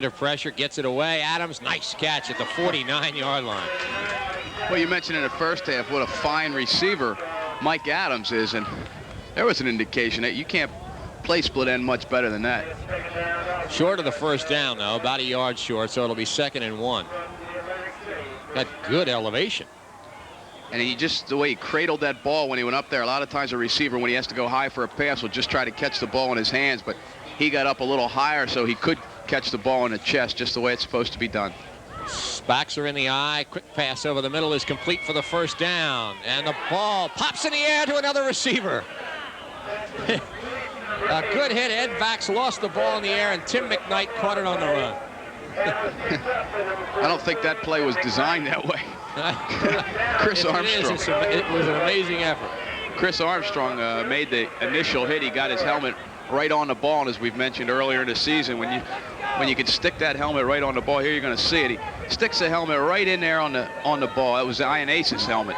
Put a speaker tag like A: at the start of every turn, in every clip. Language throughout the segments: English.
A: Under pressure, gets it away. Adams, nice catch at the 49-yard line.
B: Well, you mentioned in the first half what a fine receiver Mike Adams is, and there was an indication that you can't play split end much better than that.
A: Short of the first down, though, about a yard short, so it'll be 2nd and 1. Got good elevation.
B: And he just, the way he cradled that ball when he went up there, a lot of times a receiver, when he has to go high for a pass, will just try to catch the ball in his hands, but he got up a little higher so he could catch the ball in the chest just the way it's supposed to be done.
A: Backs are in the eye. Quick pass over the middle is complete for the first down. And the ball pops in the air to another receiver. A good hit. Ed Vax lost the ball in the air, and Tim McKnight caught it on the run.
B: I don't think that play was designed that way. Chris Armstrong.
A: It was an amazing effort.
B: Chris Armstrong made the initial hit. He got his helmet right on the ball, and as we've mentioned earlier in the season, when you can stick that helmet right on the ball, here you're going to see it. He sticks the helmet right in there on the ball. That was Ian Ace's helmet,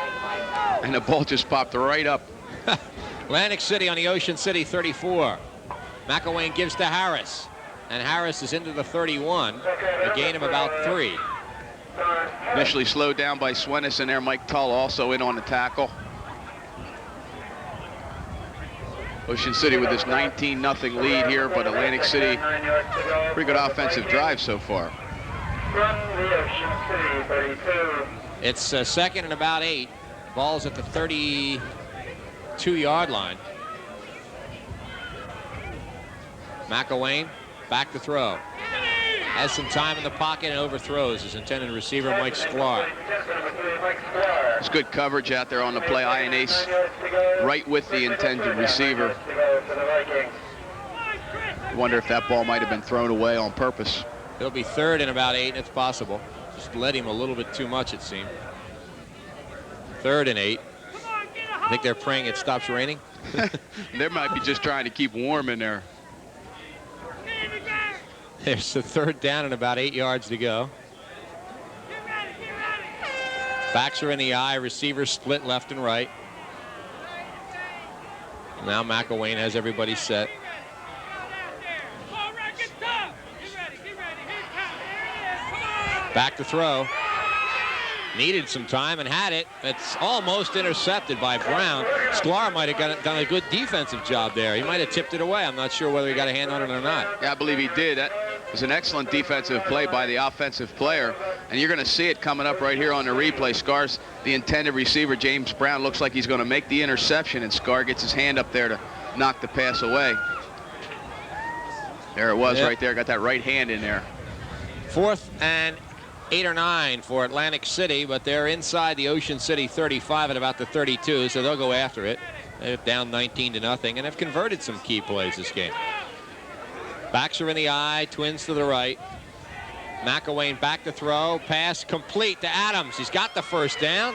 B: and the ball just popped right up.
A: Atlantic City on the Ocean City 34. McElwain gives to Harris, and Harris is into the 31, a gain of about 3.
B: Initially slowed down by Swenis, and there Mike Tull also in on the tackle. Ocean City with this 19-0 lead here, but Atlantic City, pretty good offensive drive so far.
A: It's 2nd and about 8. Ball's at the 32-yard line. McElwain back to throw. Has some time in the pocket and overthrows his intended receiver, Mike Sklar.
B: It's good coverage out there on the play. Ian Ace right with the intended receiver. Wonder if that ball might have been thrown away on purpose.
A: It'll be 3rd and about 8, and it's possible. Just led him a little bit too much, it seemed. 3rd and 8. I think they're praying it stops raining.
B: They might be just trying to keep warm in there.
A: There's the 3rd down and about 8 yards to go. Backs are in the eye. Receivers split left and right. Now McElwain has everybody set. Back to throw. Needed some time and had it. It's almost intercepted by Brown. Sklar might have done a good defensive job there. He might have tipped it away. I'm not sure whether he got a hand on it or not.
B: Yeah, I believe he did. That was an excellent defensive play by the offensive player. And you're going to see it coming up right here on the replay. Scar's the intended receiver, James Brown, looks like he's going to make the interception, and Scar gets his hand up there to knock the pass away. There it was right there. Got that right hand in there.
A: 4th and 8 or 9 for Atlantic City, but they're inside the Ocean City 35 at about the 32, so they'll go after it. They're down 19-0 and have converted some key plays this game. Backs are in the eye, twins to the right. McElwain back to throw, pass complete to Adams. He's got the first down,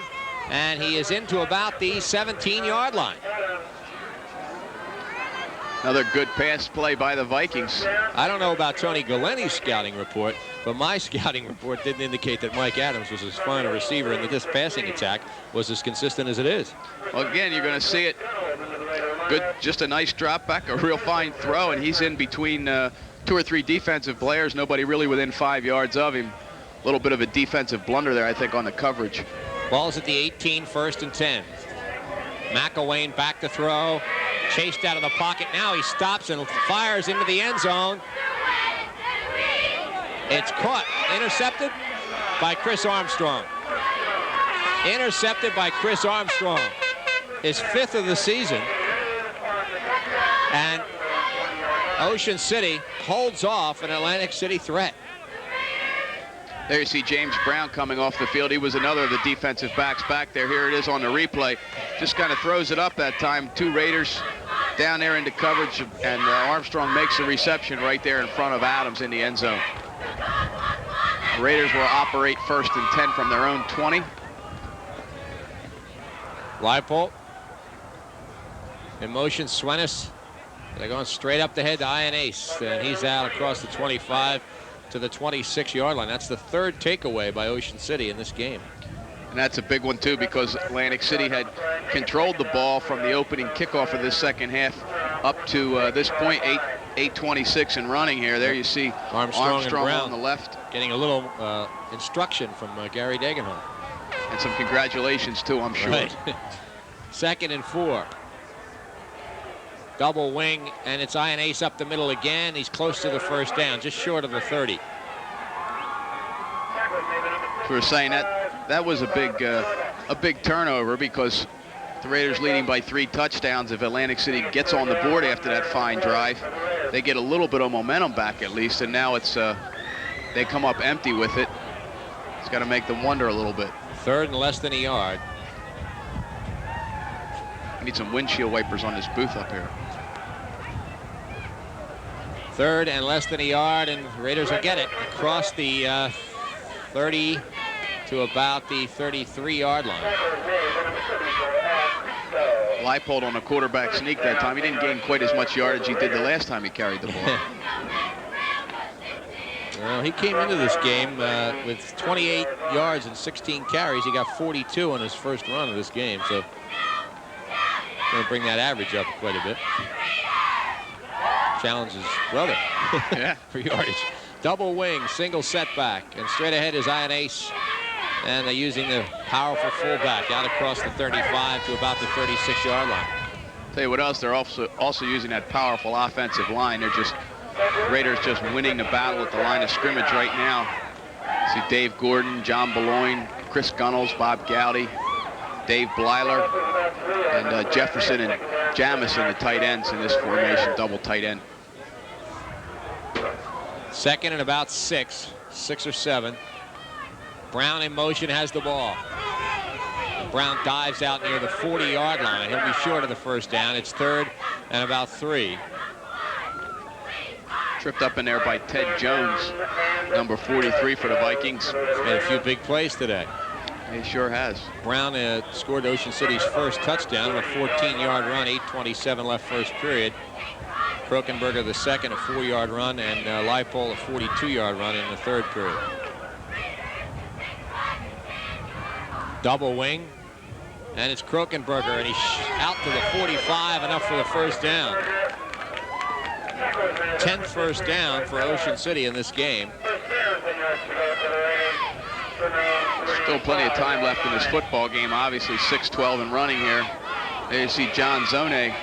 A: and he is into about the 17-yard line.
B: Another good pass play by the Vikings.
A: I don't know about Tony Galenni's scouting report, but my scouting report didn't indicate that Mike Adams was as fine a receiver and that this passing attack was as consistent as it is.
B: Well, again, you're going to see it. Good, just a nice drop back, a real fine throw, and he's in between 2 or 3 defensive players. Nobody really within 5 yards of him. A little bit of a defensive blunder there, I think, on the coverage.
A: Ball's at the 18, 1st and 10. McElwain back to throw. Chased out of the pocket. Now he stops and fires into the end zone. It's caught. Intercepted by Chris Armstrong. Intercepted by Chris Armstrong. His 5th of the season. And Ocean City holds off an Atlantic City threat.
B: There you see James Brown coming off the field. He was another of the defensive backs back there. Here it is on the replay. Just kind of throws it up that time. 2 Raiders down there into coverage, and Armstrong makes the reception right there in front of Adams in the end zone. The Raiders will operate 1st and 10 from their own 20.
A: Leipold in motion. Swenis. They're going straight up the head to Ian Ace, and he's out across the 25 to the 26-yard line. That's the 3rd takeaway by Ocean City in this game.
B: And that's a big one, too, because Atlantic City had controlled the ball from the opening kickoff of this second half up to this point, 8:26 and running here. There you see
A: Armstrong and Brown
B: on the left.
A: Getting a little instruction from Gary Degenholm.
B: And some congratulations, too, I'm sure.
A: Right. 2nd and 4. Double wing, and it's Ian Ace up the middle again. He's close to the first down, just short of the 30.
B: We were saying that was a big turnover, because the Raiders leading by 3 touchdowns. If Atlantic City gets on the board after that fine drive, they get a little bit of momentum back at least, and now it's they come up empty with it. It's got to make them wonder a little bit.
A: 3rd and less than a yard.
B: We need some windshield wipers on this booth up here.
A: 3rd and less than a yard, and the Raiders will get it across the 30 to about the 33-yard line.
B: Leipold on a quarterback sneak that time. He didn't gain quite as much yardage he did the last time he carried the ball.
A: Well, he came into this game with 28 yards and 16 carries. He got 42 on his first run of this game, so going to bring that average up quite a bit. Challenge his brother for yardage. Double wing, single setback, and straight ahead is Ian Ace. And they're using the powerful fullback out across the 35 to about the 36-yard line.
B: Tell you what else, they're also using that powerful offensive line. They're just, Raiders just winning the battle at the line of scrimmage right now. See Dave Gordon, John Beloin, Chris Gunnels, Bob Gowdy, Dave Blyler, and Jefferson and Jamison, the tight ends in this formation, double tight end.
A: 2nd and about 6 or 7. Brown in motion, has the ball. Brown dives out near the 40-yard line. He'll be short of the first down. It's 3rd and about 3.
B: Tripped up in there by Ted Jones, number 43 for the Vikings.
A: Made a few big plays today.
B: He sure has.
A: Brown scored Ocean City's first touchdown on a 14-yard run, 8:27 left first period. Krokenberger the second, a 4-yard run, and Leipold a 42-yard run in the 3rd period. Double wing, and it's Krokenberger, and he's out to the 45, enough for the first down. 10th first down for Ocean City in this game.
B: Still plenty of time left in this football game. Obviously 6-12 and running here. There you see John Zone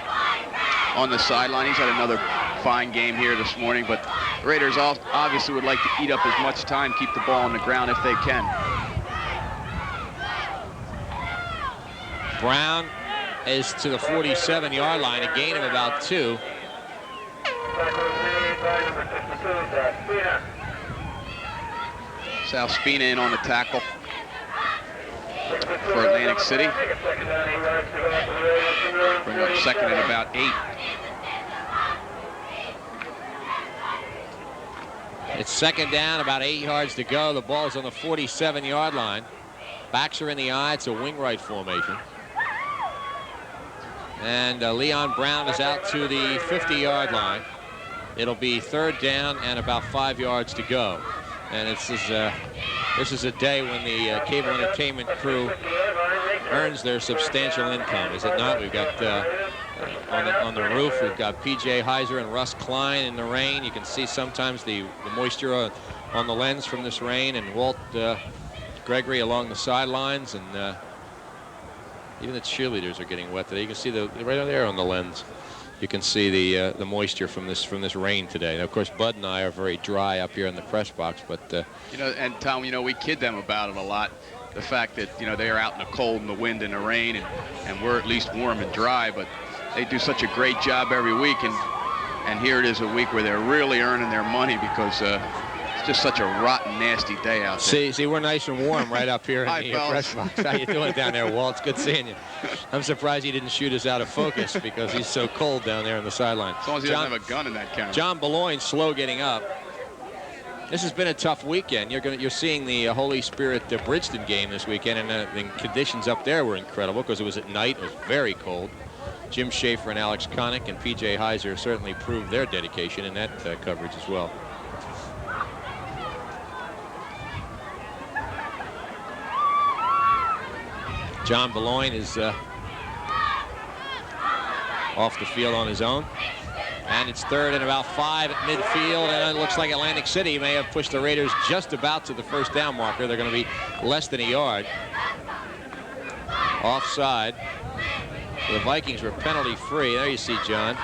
B: on the sideline. He's had another fine game here this morning, but the Raiders obviously would like to eat up as much time, keep the ball on the ground if they can.
A: Brown is to the 47-yard line, a gain of about 2.
B: Sal Spina in on the tackle for Atlantic City. Bring up 2nd and about 8.
A: It's 2nd down, about 8 yards to go. The ball's on the 47-yard line. Backs are in the eye. It's a wing right formation. And Leon Brown is out to the 50-yard line. It'll be 3rd down and about 5 yards to go. And this is a day when the cable entertainment crew earns their substantial income, is it not? We've got on the roof, we've got P.J. Heiser and Russ Klein in the rain. You can see sometimes the moisture on the lens from this rain, and Walt Gregory along the sidelines, and even the cheerleaders are getting wet today. You can see right there on the lens. You can see the moisture from this rain today. And of course, Bud and I are very dry up here in the press box. But
B: and Tom, we kid them about it a lot. The fact that they are out in the cold and the wind and the rain, and we're at least warm and dry. But they do such a great job every week, and here it is a week where they're really earning their money, because it's just such a rotten, nasty day out there.
A: See, we're nice and warm right up here in the press box. How you doing down there, Walt? It's good seeing you. I'm surprised he didn't shoot us out of focus, because he's so cold down there on the sideline.
B: As long as he doesn't have a gun in that camera.
A: John Beloin slow getting up. This has been a tough weekend. You're seeing the Holy Spirit Bridgeton game this weekend, and the conditions up there were incredible because it was at night. It was very cold. Jim Schaefer and Alex Connick and P.J. Heiser certainly proved their dedication in that coverage as well. John Beloin is off the field on his own. And it's 3rd and about 5 at midfield, and it looks like Atlantic City may have pushed the Raiders just about to the first down marker. They're going to be less than a yard. Offside. The Vikings were penalty free. There you see John.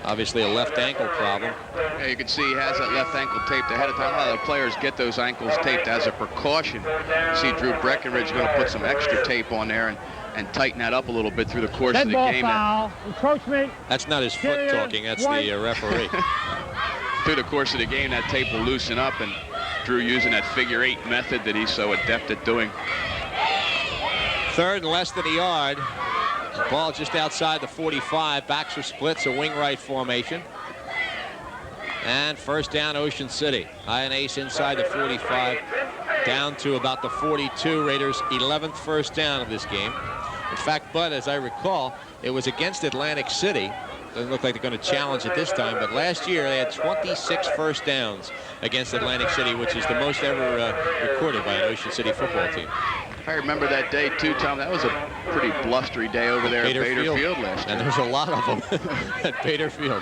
A: Obviously a left ankle problem.
B: Yeah, you can see he has that left ankle taped ahead of time. A lot of the players get those ankles taped as a precaution. You see Drew Breckenridge going to put some extra tape on there and tighten that up a little bit through the course of the game.
C: Foul. Encroachment.
A: That's not his foot talking, that's the referee.
B: Through the course of the game, that tape will loosen up, and Drew using that figure 8 method that he's so adept at doing.
A: 3rd and less than a yard. The ball just outside the 45. Backs are split, so wing right formation. And first down, Ocean City. High and ace inside the 45, down to about the 42. Raiders' 11th first down of this game. In fact, Bud, as I recall, it was against Atlantic City. Doesn't look like they're going to challenge it this time, but last year they had 26 first downs against Atlantic City, which is the most ever recorded by an Ocean City football team.
B: I remember that day too, Tom. That was a pretty blustery day over there at Bader Field last year.
A: And there's a lot of them at Bader Field.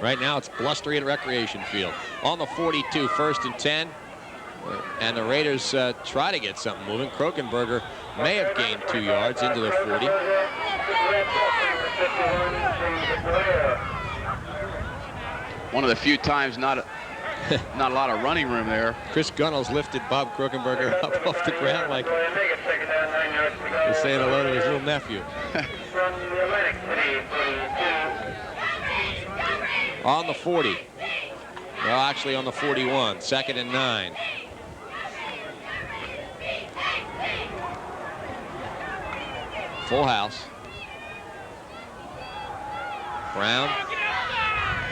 A: Right now it's blustery at Recreation Field. On the 42, 1st and 10. And the Raiders try to get something moving. Krokenberger may have gained 2 yards into the 40.
B: One of the few times not a lot of running room there.
A: Chris Gunnels lifted Bob Krokenberger up off the ground like he's saying hello to his little nephew. On the 40. Well, actually on the 41. 2nd and 9. Full house. Brown.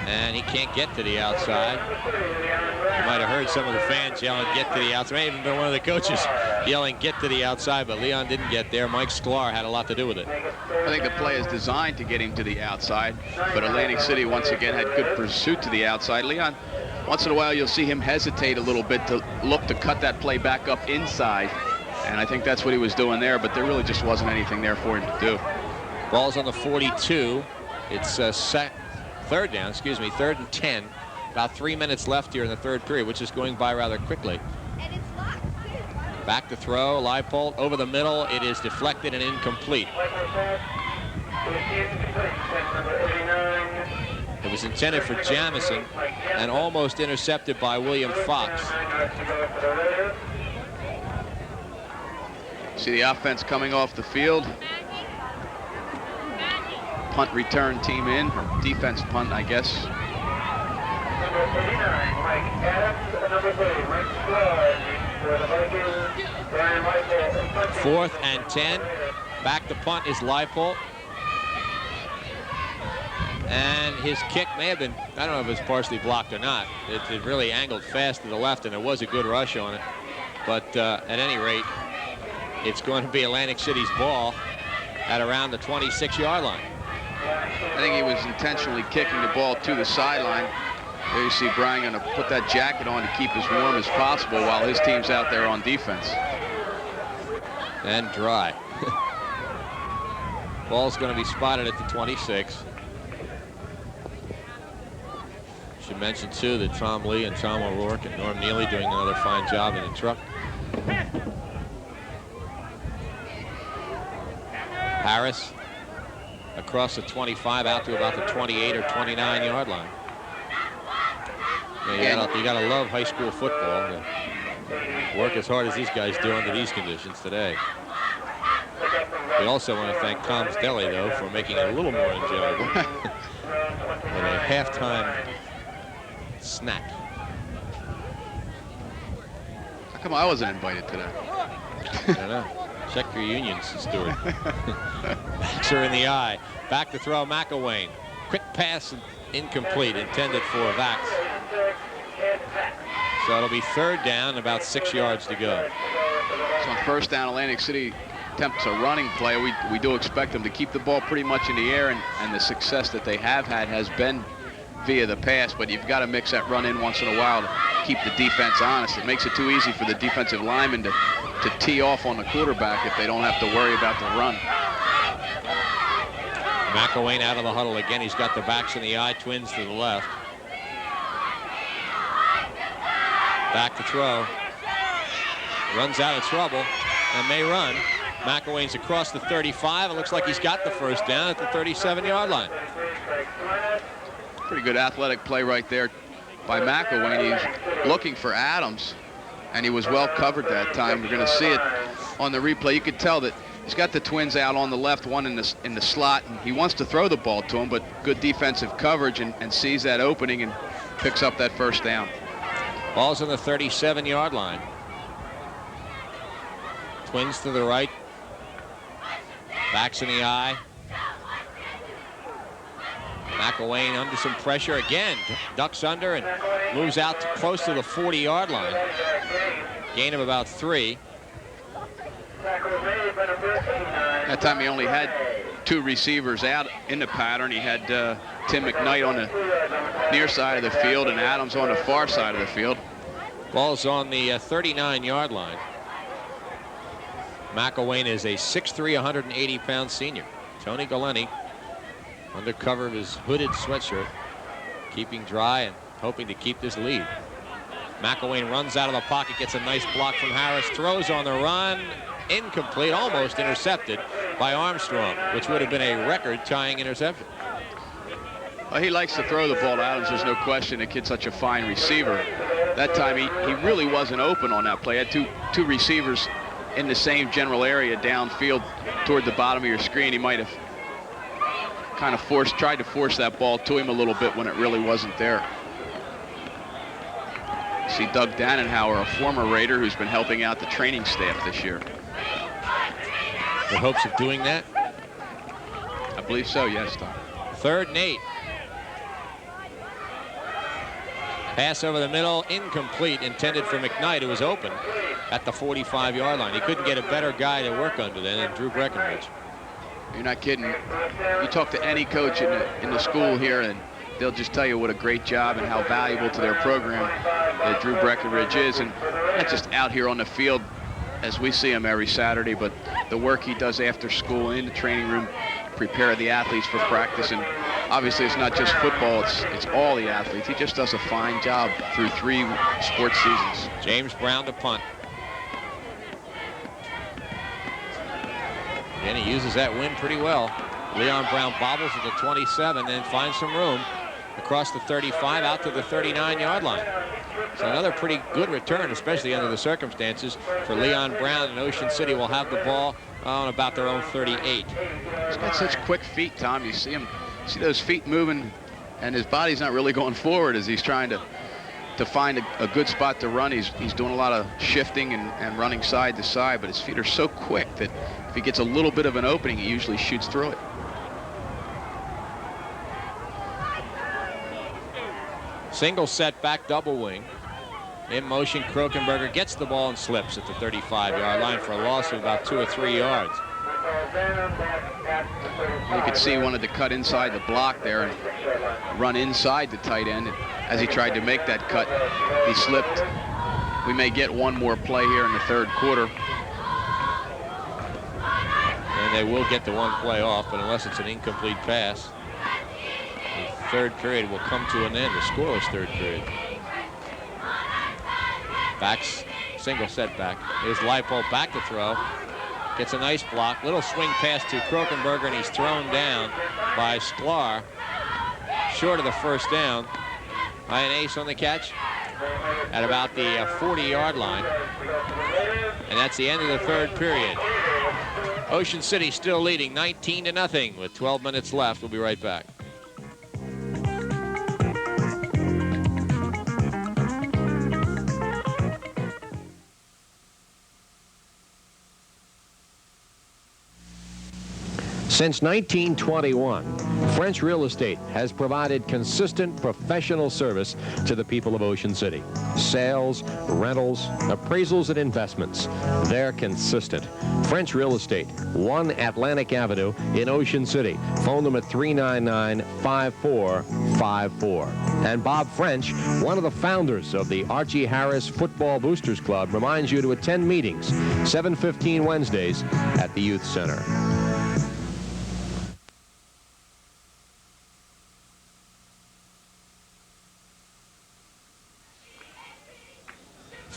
A: And he can't get to the outside. You might have heard some of the fans yelling, get to the outside. May have even been one of the coaches yelling, get to the outside, but Leon didn't get there. Mike Sklar had a lot to do with it.
B: I think the play is designed to get him to the outside, but Atlantic City once again had good pursuit to the outside. Leon, once in a while you'll see him hesitate a little bit to look to cut that play back up inside, and I think that's what he was doing there, but there really just wasn't anything there for him to do.
A: Ball's on the 42. It's 3rd down, 3rd and 10. About 3 minutes left here in the 3rd period, which is going by rather quickly. Back to throw, Leipold over the middle. It is deflected and incomplete. It was intended for Jamison and almost intercepted by William Fox.
B: See the offense coming off the field. Punt return team in, or defense punt, I guess.
A: 4th and 10. Back to punt is Leipold. And his kick may have been, I don't know if it was partially blocked or not. It really angled fast to the left, and there was a good rush on it. But at any rate, it's going to be Atlantic City's ball at around the 26-yard line.
B: I think he was intentionally kicking the ball to the sideline. There you see Brian going to put that jacket on to keep as warm as possible while his team's out there on defense.
A: And dry. Ball's going to be spotted at the 26. Should mention too that Tom Lee and Tom O'Rourke and Norm Neely doing another fine job in the truck. Harris across the 25 out to about the 28 or 29-yard line. Yeah, you gotta love high school football to work as hard as these guys do under these conditions today. We also want to thank Tom's Deli, though, for making it a little more enjoyable with a halftime snack.
B: How come I wasn't invited to that?
A: I don't know. Check your unions, Stewart. Backs are in the eye. Back to throw, McElwain. Quick pass, incomplete, intended for Vax. So it'll be 3rd down, about 6 yards to go.
B: So on 1st down, Atlantic City attempts a running play. We do expect them to keep the ball pretty much in the air, and the success that they have had has been via the pass, but you've got to mix that run in once in a while to keep the defense honest. It makes it too easy for the defensive linemen to tee off on the quarterback if they don't have to worry about the run.
A: McElwain out of the huddle again. He's got the backs in the eye. Twins to the left. Back to throw. Runs out of trouble and may run. McElwain's across the 35. It looks like he's got the first down at the 37-yard line.
B: Pretty good athletic play right there by McElwain. He's looking for Adams, and he was well covered that time. We're going to see it on the replay. You could tell that he's got the Twins out on the left, one in the slot, and he wants to throw the ball to him, but good defensive coverage and sees that opening and picks up that first down.
A: Ball's on the 37-yard line. Twins to the right. Backs in the eye. McElwain under some pressure again. Ducks under and moves out to close to the 40-yard line. Gain of about 3.
B: That time he only had 2 receivers out in the pattern. He had Tim McKnight on the near side of the field and Adams on the far side of the field.
A: Ball's on the 39-yard line. McElwain is a 6'3", 180-pound senior. Tony Galeni, under cover of his hooded sweatshirt, keeping dry and hoping to keep this lead. McElwain runs out of the pocket, gets a nice block from Harris, throws on the run, incomplete, almost intercepted by Armstrong, which would have been a record-tying interception.
B: Well, he likes to throw the ball to Adams, there's no question. The kid's such a fine receiver. That time he really wasn't open on that play. Had two receivers in the same general area downfield toward the bottom of your screen. He might have kind of tried to force that ball to him a little bit when it really wasn't there. See Doug Dannenhauer, a former Raider who's been helping out the training staff this year.
A: The hopes of doing that?
B: I believe so, yes, Tom.
A: 3rd and 8. Pass over the middle, incomplete, intended for McKnight, who was open at the 45-yard line. He couldn't get a better guy to work under than Drew Breckenridge.
B: You're not kidding. You talk to any coach in the school here, and they'll just tell you what a great job and how valuable to their program that Drew Breckenridge is. And not just out here on the field as we see him every Saturday, but the work he does after school in the training room, prepare the athletes for practice. And obviously it's not just football, it's all the athletes. He just does a fine job through 3 sports seasons.
A: James Brown to punt. And he uses that wind pretty well. Leon Brown bobbles at the 27 and finds some room across the 35 out to the 39-yard line. So another pretty good return, especially under the circumstances, for Leon Brown, and Ocean City will have the ball on about their own 38.
B: He's got such quick feet, Tom. You see those feet moving, and his body's not really going forward as he's trying to find a good spot to run. He's doing a lot of shifting and running side to side, but his feet are so quick that if he gets a little bit of an opening, he usually shoots through it.
A: Single set back double wing. In motion, Krokenberger gets the ball and slips at the 35-yard line for a loss of about 2 or 3 yards.
B: You could see he wanted to cut inside the block there and run inside the tight end. And as he tried to make that cut, he slipped. We may get one more play here in the 3rd quarter.
A: And they will get the one play off, but unless it's an incomplete pass, the 3rd period will come to an end, a scoreless 3rd period. Backs, single setback. Here's Leipold back to throw. Gets a nice block. Little swing pass to Krokenberger, and he's thrown down by Sklar. Short of the first down. By an ace on the catch at about the 40-yard line. And that's the end of the 3rd period. Ocean City still leading 19-0 with 12 minutes left. We'll be right back. Since 1921, French Real Estate has provided consistent professional service to the people of Ocean City. Sales, rentals, appraisals, and investments. They're consistent. French Real Estate, 1 Atlantic Avenue in Ocean City. Phone them at 399-5454. And Bob French, one of the founders of the Archie Harris Football Boosters Club, reminds you to attend meetings 7:15 Wednesdays at the Youth Center.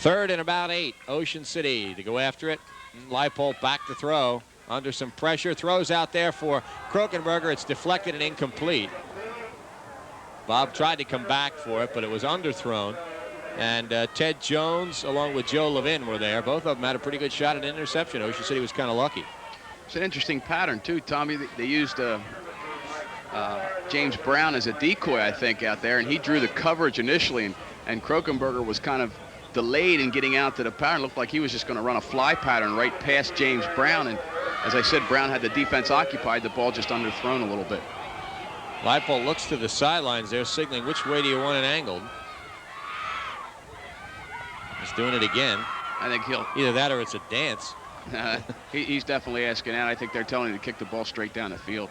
A: 3rd and about 8. Ocean City to go after it. Leipold back to throw. Under some pressure. Throws out there for Krokenberger. It's deflected and incomplete. Bob tried to come back for it, but it was underthrown. And Ted Jones, along with Joe Levin, were there. Both of them had a pretty good shot at an interception. Ocean City was kind of lucky.
B: It's an interesting pattern, too, Tommy. They used James Brown as a decoy, I think, out there, and he drew the coverage initially, and Krokenberger was kind of delayed in getting out to the pattern. Looked like he was just going to run a fly pattern right past James Brown, and as I said, Brown had the defense occupied. The ball just underthrown a little bit.
A: Leipold looks to the sidelines there, signaling which way do you want it angled. He's doing it again.
B: I think he'll...
A: Either that or it's a dance.
B: He's definitely asking out. I think they're telling him to kick the ball straight down the field.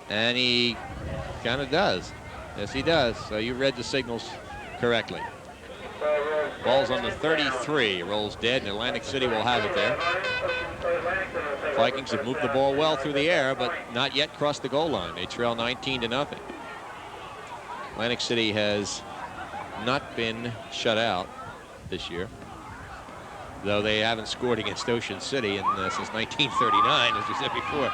A: And he kind of does. Yes, he does. So you read the signals correctly. Ball's on the 33. Rolls dead, and Atlantic City will have it there. Vikings have moved the ball well through the air, but not yet crossed the goal line. They trail 19-0. Atlantic City has not been shut out this year, though they haven't scored against Ocean City since 1939, as we said before.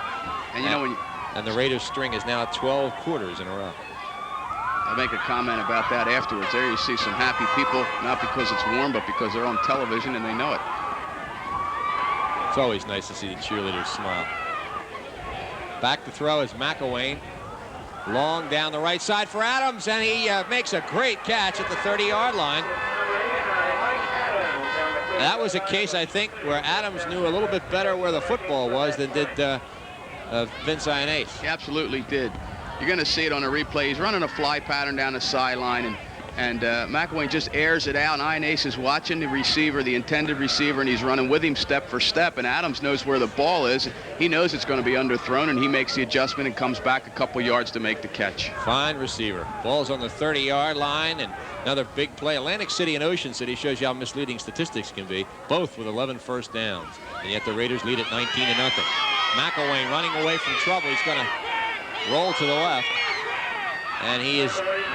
B: And you know,
A: and the Raiders string is now 12 quarters in a row.
B: I'll make a comment about that afterwards. There you see some happy people, not because it's warm, but because they're on television and they know it.
A: It's always nice to see the cheerleaders smile. Back to throw is McElwain. Long down the right side for Adams, and he makes a great catch at the 30-yard line. That was a case, I think, where Adams knew a little bit better where the football was than did Vince Ioannese.
B: He absolutely did. You're going to see it on a replay. He's running a fly pattern down the sideline, and McElwain just airs it out. Ioannese is watching the receiver, the intended receiver, and he's running with him step for step. And Adams knows where the ball is. He knows it's going to be underthrown, and he makes the adjustment and comes back a couple yards to make the catch.
A: Fine receiver. Ball's on the 30-yard line, and another big play. Atlantic City and Ocean City shows you how misleading statistics can be, both with 11 first downs. And yet the Raiders lead at 19-0. McElwain running away from trouble. He's going to roll to the left, and he is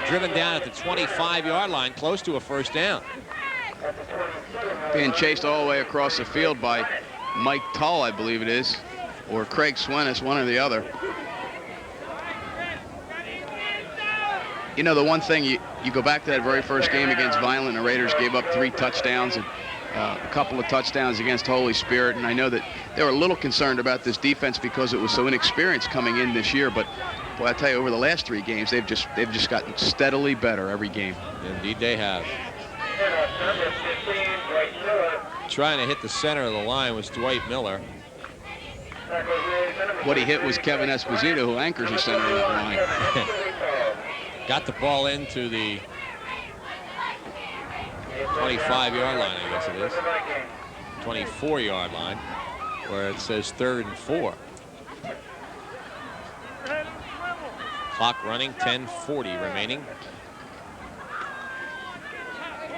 A: driven down at the 25-yard line, close to a first down.
B: Being chased all the way across the field by Mike Tull, I believe it is, or Craig Swenis, one or the other. You know, the one thing, you go back to that very first game against Vineland, the Raiders gave up 3 touchdowns and a couple of touchdowns against Holy Spirit, and I know that they were a little concerned about this defense because it was so inexperienced coming in this year, but boy, I tell you, over the last 3 games, they've just gotten steadily better every game.
A: Indeed they have. Trying to hit the center of the line was Dwight Miller.
B: What he hit was Kevin Esposito, who anchors the center of that line.
A: Got the ball into the 25-yard line, I guess it is. 24-yard line, where it says 3rd and 4. Clock running, 10:40 remaining.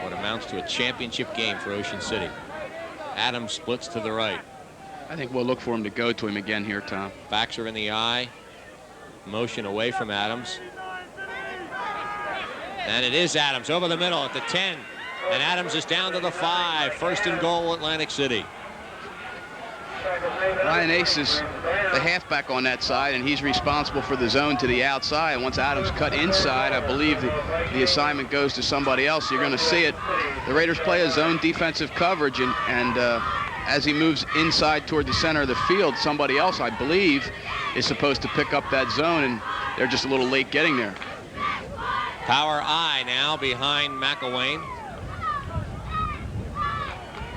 A: What amounts to a championship game for Ocean City. Adams splits to the right.
B: I think we'll look for him to go to him again here, Tom.
A: Backs are in the eye. Motion away from Adams. And it is Adams over the middle at the 10. And Adams is down to the 5. 1st and goal, Atlantic City.
B: Ioannese is the halfback on that side, and he's responsible for the zone to the outside. Once Adams cut inside, I believe the assignment goes to somebody else. You're going to see it. The Raiders play a zone defensive coverage, and as he moves inside toward the center of the field, somebody else, I believe, is supposed to pick up that zone, and they're just a little late getting there.
A: Power I now behind McElwain.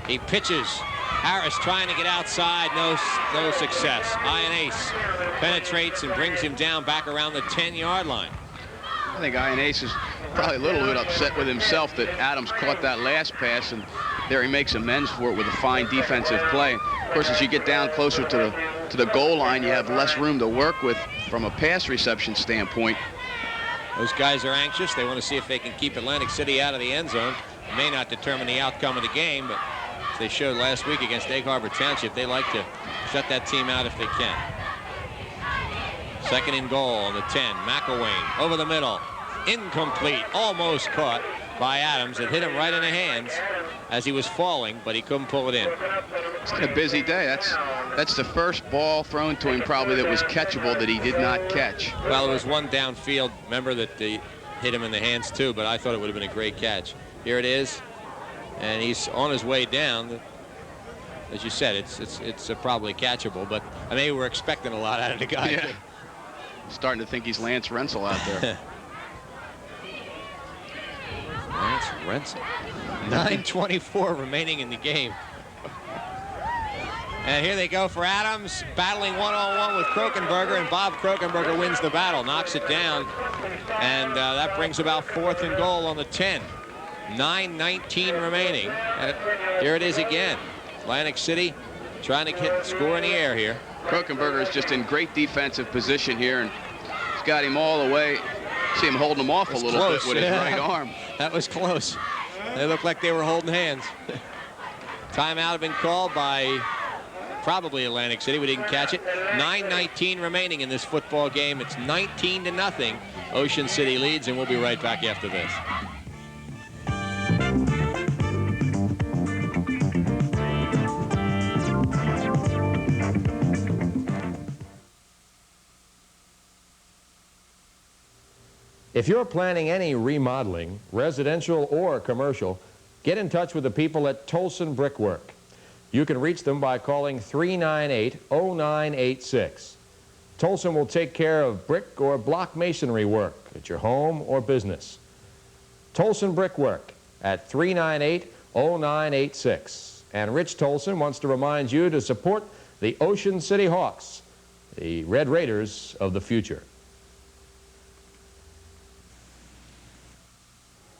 A: He pitches. Harris trying to get outside, no success. Ioannese penetrates and brings him down back around the 10-yard line.
B: I think Ioannese is probably a little bit upset with himself that Adams caught that last pass, and there he makes amends for it with a fine defensive play. Of course, as you get down closer to the goal line, you have less room to work with from a pass reception standpoint.
A: Those guys are anxious. They want to see if they can keep Atlantic City out of the end zone. It may not determine the outcome of the game, but as they showed last week against Egg Harbor Township, they like to shut that team out if they can. 2nd and goal on the 10. McElwain over the middle. Incomplete. Almost caught. by Adams. It hit him right in the hands as he was falling, but he couldn't pull it in.
B: It's been a busy day. That's the first ball thrown to him probably that was catchable that he did not catch.
A: Well, there was one downfield, remember, that they hit him in the hands too, but I thought it would have been a great catch. Here it is, and he's on his way down. As you said, it's probably catchable, but I mean, we're expecting a lot out of the guy.
B: Yeah. Starting to think he's Lance Rensel out there.
A: Lance Rensel. 9:24 remaining in the game. And here they go for Adams, battling one-on-one with Krokenberger, and Bob Krokenberger wins the battle, knocks it down, and that brings about 4th and goal on the 10. 9:19 remaining. Here it is again. Atlantic City trying to score in the air here.
B: Krokenberger is just in great defensive position here, and he's got him all the way. See him holding him off a little bit with his right arm.
A: That was close. They looked like they were holding hands. Timeout had been called by probably Atlantic City. We didn't catch it. 9:19 remaining in this football game. It's 19-0. Ocean City leads, and we'll be right back after this. If you're planning any remodeling, residential or commercial, get in touch with the people at Tolson Brickwork. You can reach them by calling 398-0986. Tolson will take care of brick or block masonry work at your home or business. Tolson Brickwork at 398-0986. And Rich Tolson wants to remind you to support the Ocean City Hawks, the Red Raiders of the future.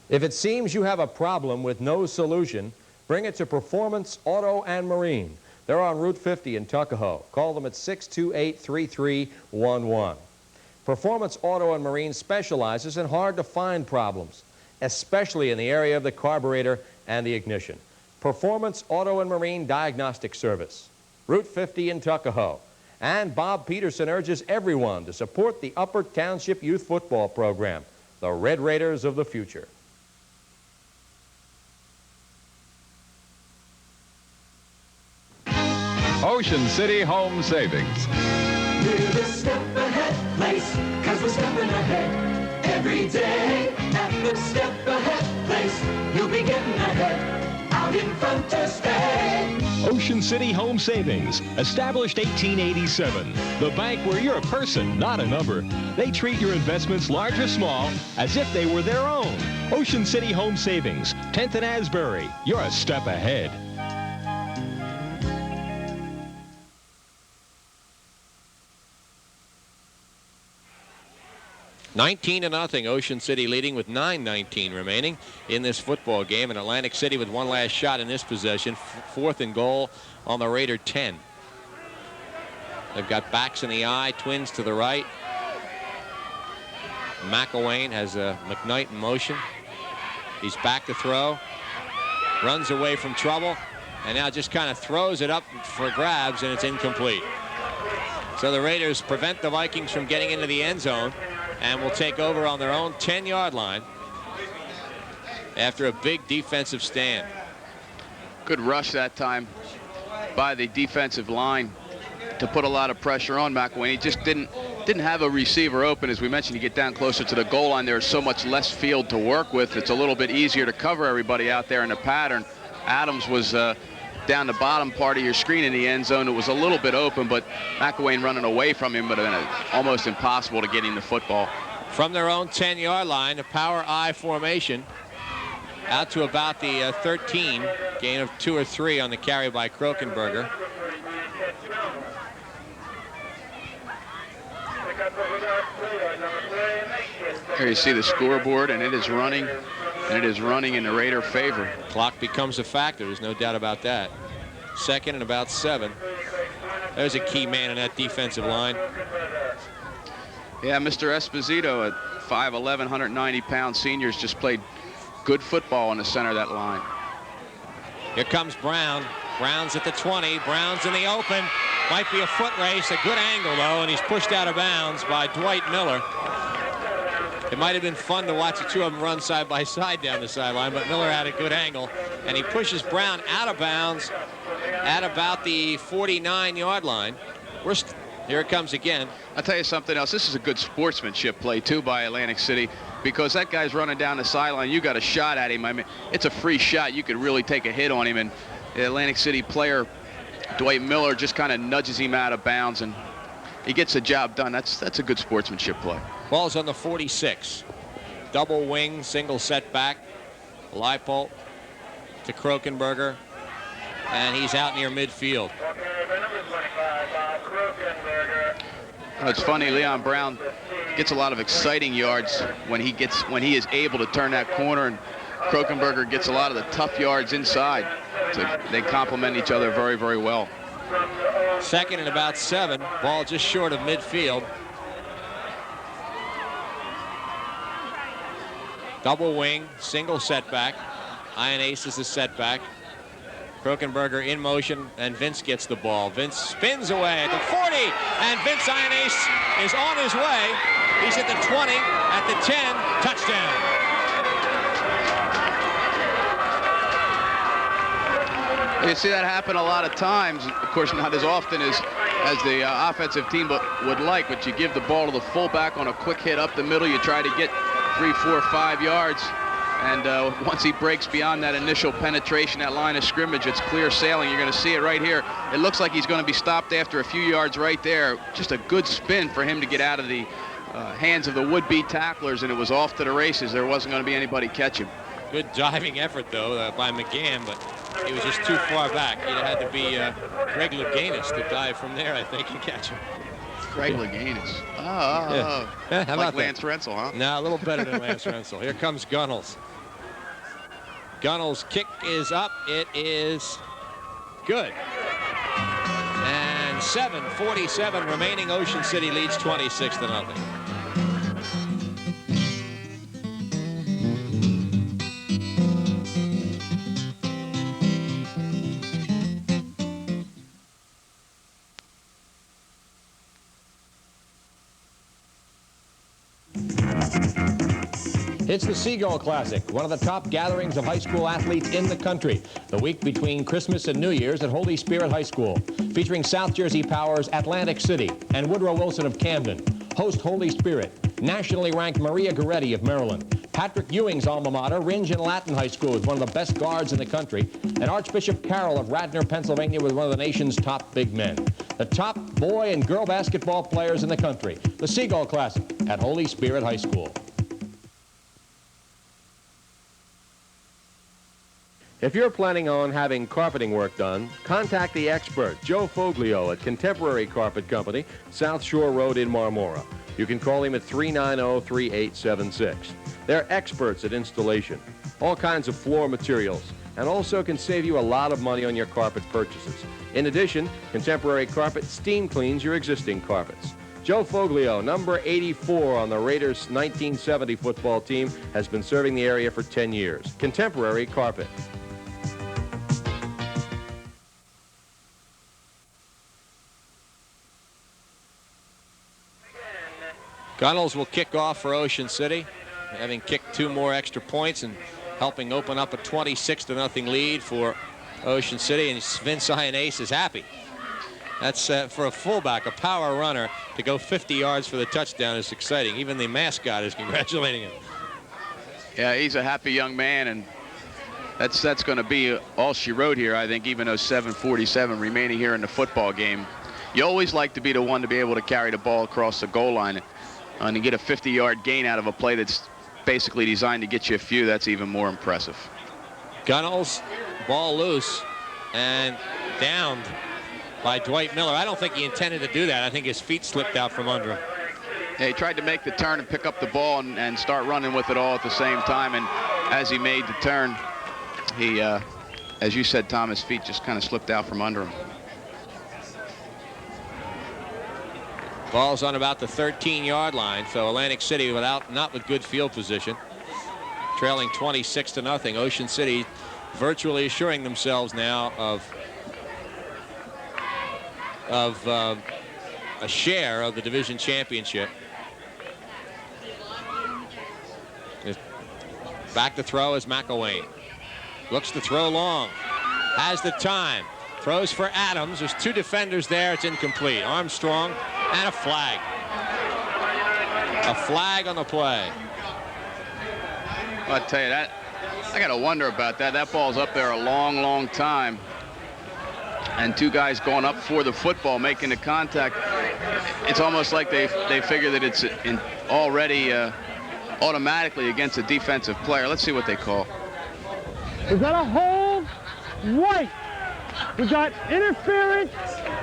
A: If it seems you have a problem with no solution, bring it to Performance Auto and Marine. They're on Route 50 in Tuckahoe. Call them at 628-3311. Performance Auto and Marine specializes in hard-to-find problems, especially in the area of the carburetor and the ignition. Performance Auto and Marine Diagnostic Service, Route 50 in Tuckahoe. And Bob Peterson urges everyone to support the Upper Township Youth Football Program, the Red Raiders of the future.
C: Ocean City Home Savings.
D: We're the step ahead place, 'cause we're stepping ahead every day. At the step ahead place, you'll be getting ahead, out in front to stay.
E: Ocean City Home Savings, established 1887. The bank where you're a person, not a number. They treat your investments, large or small, as if they were their own. Ocean City Home Savings, 10th and Asbury. You're a step ahead.
A: 19-0, Ocean City leading with 9:19 remaining in this football game, and Atlantic City with one last shot in this possession, 4th and goal on the Raider 10. They've got backs in the eye, twins to the right. McElwain has McKnight in motion. He's back to throw, runs away from trouble, and now just kind of throws it up for grabs, and it's incomplete. So the Raiders prevent the Vikings from getting into the end zone, and will take over on their own 10-yard line after a big defensive stand.
B: Good rush that time by the defensive line to put a lot of pressure on McElwain. He just didn't have a receiver open. As we mentioned, you get down closer to the goal line, there's so much less field to work with. It's a little bit easier to cover everybody out there in the pattern. Adams was down the bottom part of your screen in the end zone. It was a little bit open, but McElwain running away from him, but almost impossible to get him the football.
A: From their own 10-yard line, a power I formation out to about the 13, gain of 2 or 3 on the carry by Krokenberger.
B: Here you see the scoreboard, and it is running in the Raider favor.
A: Clock becomes a factor, there's no doubt about that. 2nd and about 7. There's a key man in that defensive line.
B: Yeah, Mr. Esposito, at 5'11", 190-pound seniors, just played good football in the center of that line.
A: Here comes Brown. Brown's at the 20. Brown's in the open. Might be a foot race. A good angle, though, and he's pushed out of bounds by Dwight Miller. It might have been fun to watch the two of them run side by side down the sideline, but Miller had a good angle, and he pushes Brown out of bounds at about the 49-yard line. Here it comes again.
B: I'll tell you something else. This is a good sportsmanship play, too, by Atlantic City, because that guy's running down the sideline. You got a shot at him. I mean, it's a free shot. You could really take a hit on him, and the Atlantic City player, Dwight Miller, just kind of nudges him out of bounds, and he gets the job done. That's a good sportsmanship play.
A: Ball's on the 46. Double wing, single setback. Leipold to Krokenberger, and he's out near midfield.
B: It's funny, Leon Brown gets a lot of exciting yards when he is able to turn that corner, and Krokenberger gets a lot of the tough yards inside. So they complement each other very, very well.
A: Second and about 7. Ball just short of midfield. Double wing, single setback. Ioannidis is the setback. Krokenberger in motion, and Vince gets the ball. Vince spins away at the 40, and Vince Ioannidis is on his way. He's at the 20, at the 10, touchdown.
B: You see that happen a lot of times. Of course, not as often as the offensive team would like, but you give the ball to the fullback on a quick hit up the middle. You try to get 3, 4, 5 yards. And once he breaks beyond that initial penetration, that line of scrimmage, it's clear sailing. You're going to see it right here. It looks like he's going to be stopped after a few yards right there. Just a good spin for him to get out of the hands of the would-be tacklers, and it was off to the races. There wasn't going to be anybody catch him.
A: Good diving effort, though, by McGann, but he was just too far back. He'd have had to be Greg Louganis to dive from there, I think, and catch him.
B: Greg Louganis.
A: Yeah, how
B: like
A: about
B: Lance
A: that?
B: Rensel, huh?
A: No, a little better than Lance Rensel. Here comes Gunnels. Gunnels' kick is up. It is good. And 7:47 remaining. Ocean City leads 26-0. It's the Seagull Classic, one of the top gatherings of high school athletes in the country. The week between Christmas and New Year's at Holy Spirit High School, featuring South Jersey Power's Atlantic City and Woodrow Wilson of Camden. Host Holy Spirit, nationally ranked Maria Goretti of Maryland. Patrick Ewing's alma mater, Ringe and Latin High School, is one of the best guards in the country. And Archbishop Carroll of Radnor, Pennsylvania, was one of the nation's top big men. The top boy and girl basketball players in the country. The Seagull Classic at Holy Spirit High School. If you're planning on having carpeting work done, contact the expert, Joe Foglio at Contemporary Carpet Company, South Shore Road in Marmora. You can call him at 390-3876. They're experts at installation, all kinds of floor materials, and also can save you a lot of money on your carpet purchases. In addition, Contemporary Carpet steam cleans your existing carpets. Joe Foglio, number 84 on the Raiders' 1970 football team, has been serving the area for 10 years. Contemporary Carpet. Gunnels will kick off for Ocean City, having kicked 2 more extra points and helping open up a 26-0 lead for Ocean City, and Vince Ioannidis is happy. That's for a fullback, a power runner, to go 50 yards for the touchdown is exciting. Even the mascot is congratulating him.
B: Yeah, he's a happy young man, and that's going to be all she wrote here, I think, even though 7:47 remaining here in the football game. You always like to be the one to be able to carry the ball across the goal line. And to get a 50-yard gain out of a play that's basically designed to get you a few, that's even more impressive.
A: Gunnels, ball loose and downed by Dwight Miller. I don't think he intended to do that. I think his feet slipped out from under him.
B: Yeah, he tried to make the turn and pick up the ball and start running with it all at the same time. And as he made the turn, he, as you said, Tom, his feet just kind of slipped out from under him.
A: Ball's on about the 13-yard line, so Atlantic City not with good field position. Trailing 26-0. Ocean City virtually assuring themselves now of a share of the division championship. Back to throw is McElwain. Looks to throw long. Has the time. Throws for Adams. There's 2 defenders there. It's incomplete. Armstrong and a flag. A flag on the play.
B: I'll tell you that. I got to wonder about that. That ball's up there a long, long time. And 2 guys going up for the football, making the contact. It's almost like they figure that it's already automatically against a defensive player. Let's see what they call.
F: We got a hold, white. We got interference,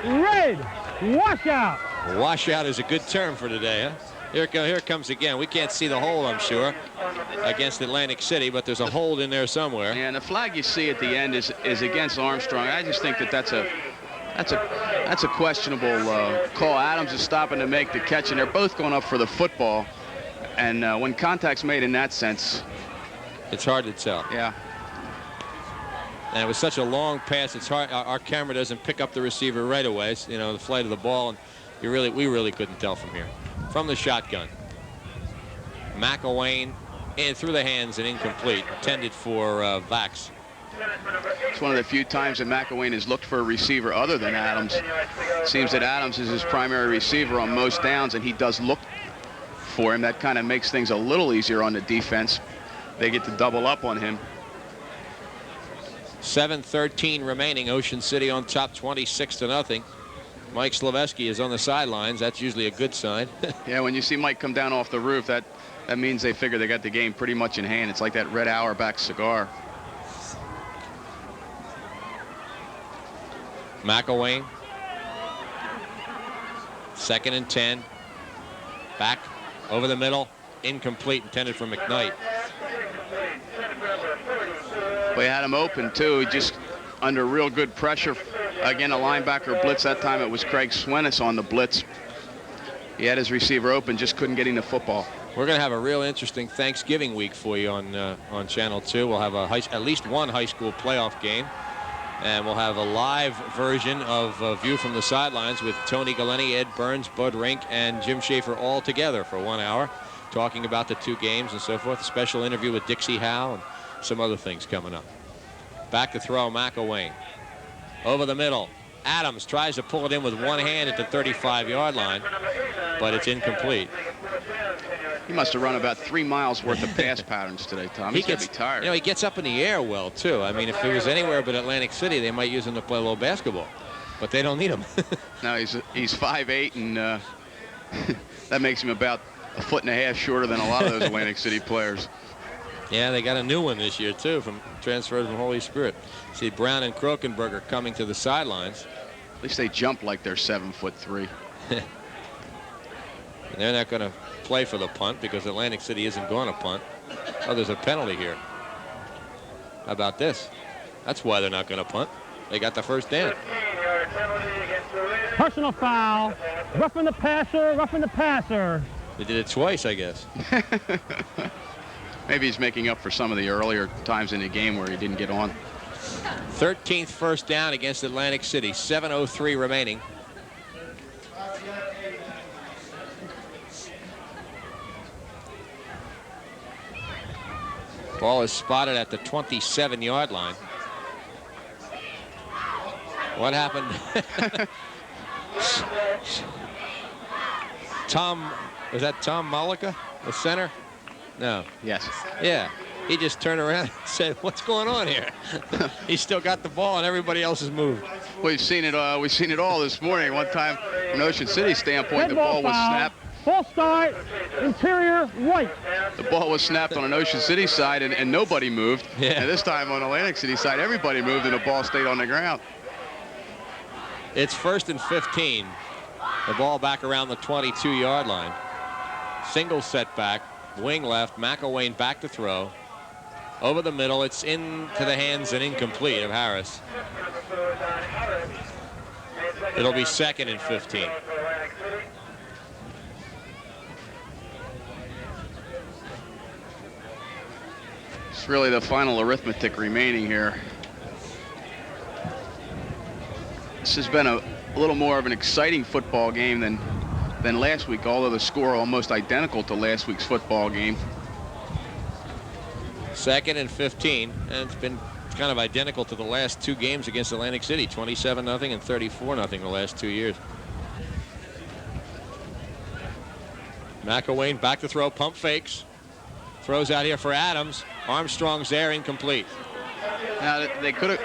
F: red. Washout.
A: Washout is a good term for today, huh? Here it comes again. We can't see the hold, I'm sure, against Atlantic City, but there's a hold in there somewhere.
B: Yeah, and the flag you see at the end is against Armstrong. I just think that that's a questionable call. Adams is stopping to make the catch, and they're both going up for the football. And when contact's made in that sense,
A: it's hard to tell.
B: Yeah.
A: And it was such a long pass. It's hard. Our camera doesn't pick up the receiver right away. You know, the flight of the ball, and we really couldn't tell from here. From the shotgun, McElwain in through the hands and incomplete. Intended for Vax.
B: It's one of the few times that McElwain has looked for a receiver other than Adams. It seems that Adams is his primary receiver on most downs, and he does look for him. That kind of makes things a little easier on the defense. They get to double up on him.
A: 7:13 remaining. Ocean City on top, 26-0. Mike Slaveski is on the sidelines. That's usually a good sign.
B: Yeah, when you see Mike come down off the roof, that means they figure they got the game pretty much in hand. It's like that Red Auerbach cigar.
A: McElwain. 2nd and 10. Back over the middle. Incomplete. Intended for McKnight.
B: We had him open, too. He just under real good pressure. Again, a linebacker blitz. That time it was Craig Swenis on the blitz. He had his receiver open, just couldn't get him the football.
A: We're going to have a real interesting Thanksgiving week for you on Channel 2. We'll have at least one high school playoff game. And we'll have a live version of View from the Sidelines with Tony Galeni, Ed Burns, Bud Rink, and Jim Schaefer all together for 1 hour, talking about the 2 games and so forth. A special interview with Dixie Howe and some other things coming up. Back to throw, McElwain. Over the middle. Adams tries to pull it in with one hand at the 35-yard line, but it's incomplete.
B: He must have run about 3 miles worth of pass patterns today, Tom. He's going to be tired.
A: You know, he gets up in the air well, too. I mean, if he was anywhere but Atlantic City, they might use him to play a little basketball, but they don't need him.
B: No, he's 5'8", and that makes him about 1.5 feet shorter than a lot of those Atlantic City players.
A: Yeah, they got a new one this year, too, from transferred from Holy Spirit. See Brown and Krokenberger coming to the sidelines.
B: At least they jump like they're 7'3".
A: And they're not going to play for the punt because Atlantic City isn't going to punt. Oh, there's a penalty here. How about this? That's why they're not going to punt. They got the first down.
F: Personal foul. Roughing the passer, roughing the passer.
A: They did it twice, I guess.
B: Maybe he's making up for some of the earlier times in the game where he didn't get on.
A: 13th first down against Atlantic City. 7:03 remaining. Ball is spotted at the 27-yard line. What happened? Was that Tom Malika, the center? No.
B: Yes.
A: Yeah. He just turned around and said, "What's going on here?" He's still got the ball, and everybody else has moved.
B: We've seen it all this morning. One time, from Ocean City standpoint, the ball was snapped.
F: Full start, interior, white.
B: The ball was snapped on an Ocean City side, and nobody moved.
A: Yeah.
B: And this time on Atlantic City side, everybody moved, and the ball stayed on the ground.
A: It's 1st and 15. The ball back around the 22-yard line. Single setback, wing left. McElwain back to throw. Over the middle, it's into the hands and incomplete of Harris. It'll be 2nd and 15.
B: It's really the final arithmetic remaining here. This has been a little more of an exciting football game than last week, although the score almost identical to last week's football game.
A: 2nd and 15, and it's been kind of identical to the last 2 games against Atlantic City, 27-0 and 34-0 the last 2 years. McElwain back to throw, pump fakes, throws out here for Adams. Armstrong's there, incomplete.
B: Now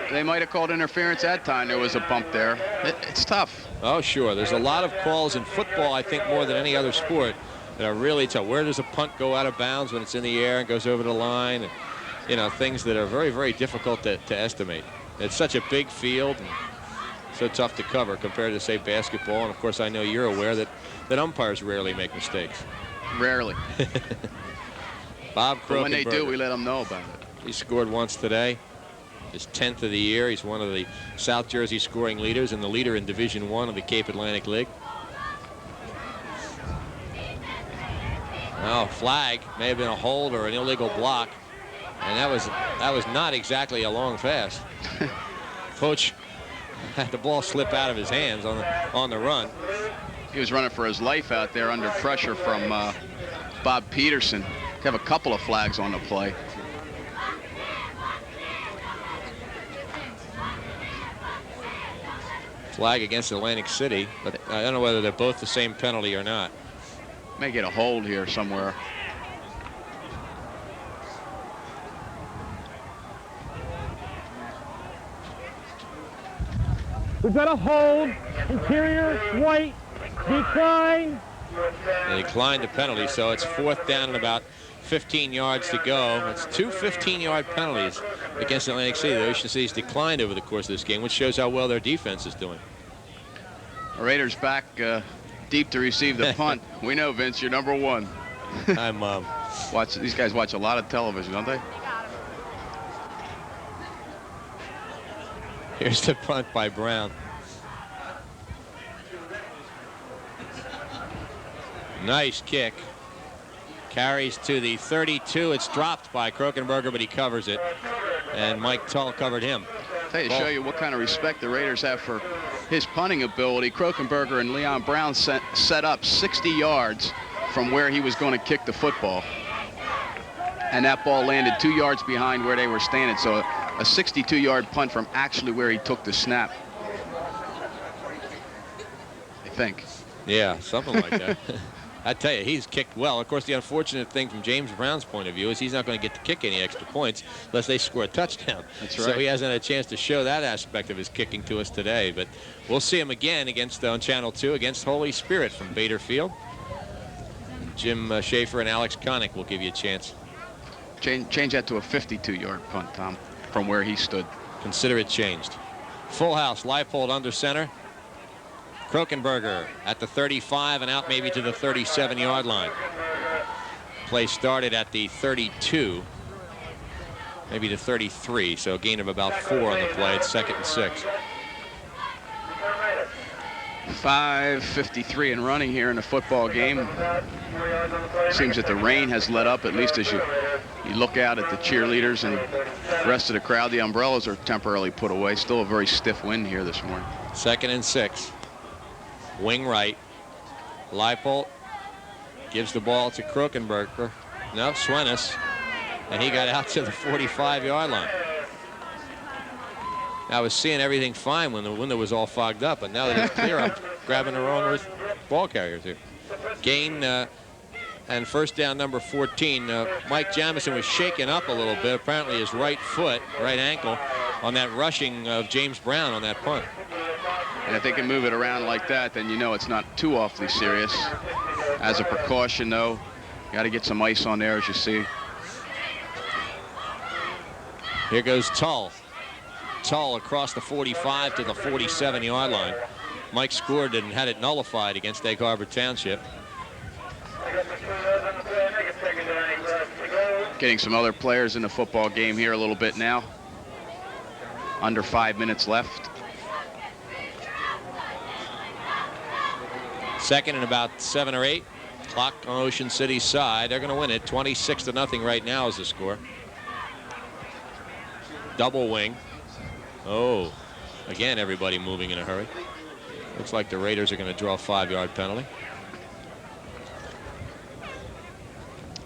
B: they might have called interference that time. There was a bump there. It's tough.
A: Oh, sure. There's a lot of calls in football, I think, more than any other sport, that are really tough. Where does a punt go out of bounds when it's in the air and goes over the line? And, you know, things that are very, very difficult to estimate. It's such a big field and so tough to cover compared to, say, basketball. And, of course, I know you're aware that umpires rarely make mistakes.
B: Rarely.
A: Bob Krokenberger.
B: But when they do, we let them know about it.
A: He scored once today. His 10th of the year. He's one of the South Jersey scoring leaders and the leader in Division I of the Cape Atlantic League. Now, flag may have been a hold or an illegal block, and that was not exactly a long pass. Coach had the ball slip out of his hands on the run.
B: He was running for his life out there under pressure from Bob Peterson. Have a couple of flags on the play.
A: Flag against Atlantic City, but I don't know whether they're both the same penalty or not.
B: May get a hold here somewhere.
F: We've got a hold. Interior, white, decline.
A: They declined the penalty, so it's 4th down and about 15 yards to go. It's 2 15-yard penalties against Atlantic City. The Ocean City's declined over the course of this game, which shows how well their defense is doing.
B: The Raiders back deep to receive the punt. We know, Vince, you're number 1.
A: I'm
B: These guys watch a lot of television, don't they?
A: Here's the punt by Brown. Nice kick. Carries to the 32. It's dropped by Krokenberger, but he covers it. And Mike Tull covered him.
B: Tell you, show you what kind of respect the Raiders have for his punting ability. Krokenberger and Leon Brown set up 60 yards from where he was going to kick the football. And that ball landed 2 yards behind where they were standing. So a 62-yard punt from actually where he took the snap. I think.
A: Yeah, something like that. I tell you, he's kicked well. Of course, the unfortunate thing from James Brown's point of view is he's not going to get to kick any extra points unless they score a touchdown.
B: That's right.
A: So he hasn't had a chance to show that aspect of his kicking to us today. But we'll see him again against on Channel 2 against Holy Spirit from Bader Field. Jim Schaefer and Alex Connick will give you a chance.
B: Change that to a 52-yard punt, Tom, from where he stood.
A: Consider it changed. Full house. Leipold under center. Krokenberger at the 35 and out maybe to the 37-yard line. Play started at the 32, maybe to 33, so a gain of about 4 on the play. It's 2nd and 6.
B: 5:53 and running here in the football game. Seems that the rain has let up, at least as you look out at the cheerleaders and the rest of the crowd. The umbrellas are temporarily put away. Still a very stiff wind here this morning.
A: 2nd and 6. Wing right. Leipold gives the ball to Krokenberger. No, Swenis. And he got out to the 45-yard line. I was seeing everything fine when the window was all fogged up, but now that it's clear, I'm grabbing the wrong ball carriers here. Gain and 1st down number 14. Mike Jamison was shaken up a little bit. Apparently his right foot, right ankle, on that rushing of James Brown on that punt.
B: And if they can move it around like that, then you know it's not too awfully serious. As a precaution, though, you got to get some ice on there, as you see.
A: Here goes Tull. Tull across the 45 to the 47-yard line. Mike scored and had it nullified against Egg Harbor Township.
B: Getting some other players in the football game here a little bit now. Under 5 minutes left.
A: 2nd and about 7 or 8. Clock on Ocean City's side. They're going to win it. 26-0 right now is the score. Double wing. Oh, again, everybody moving in a hurry. Looks like the Raiders are going to draw a 5-yard penalty.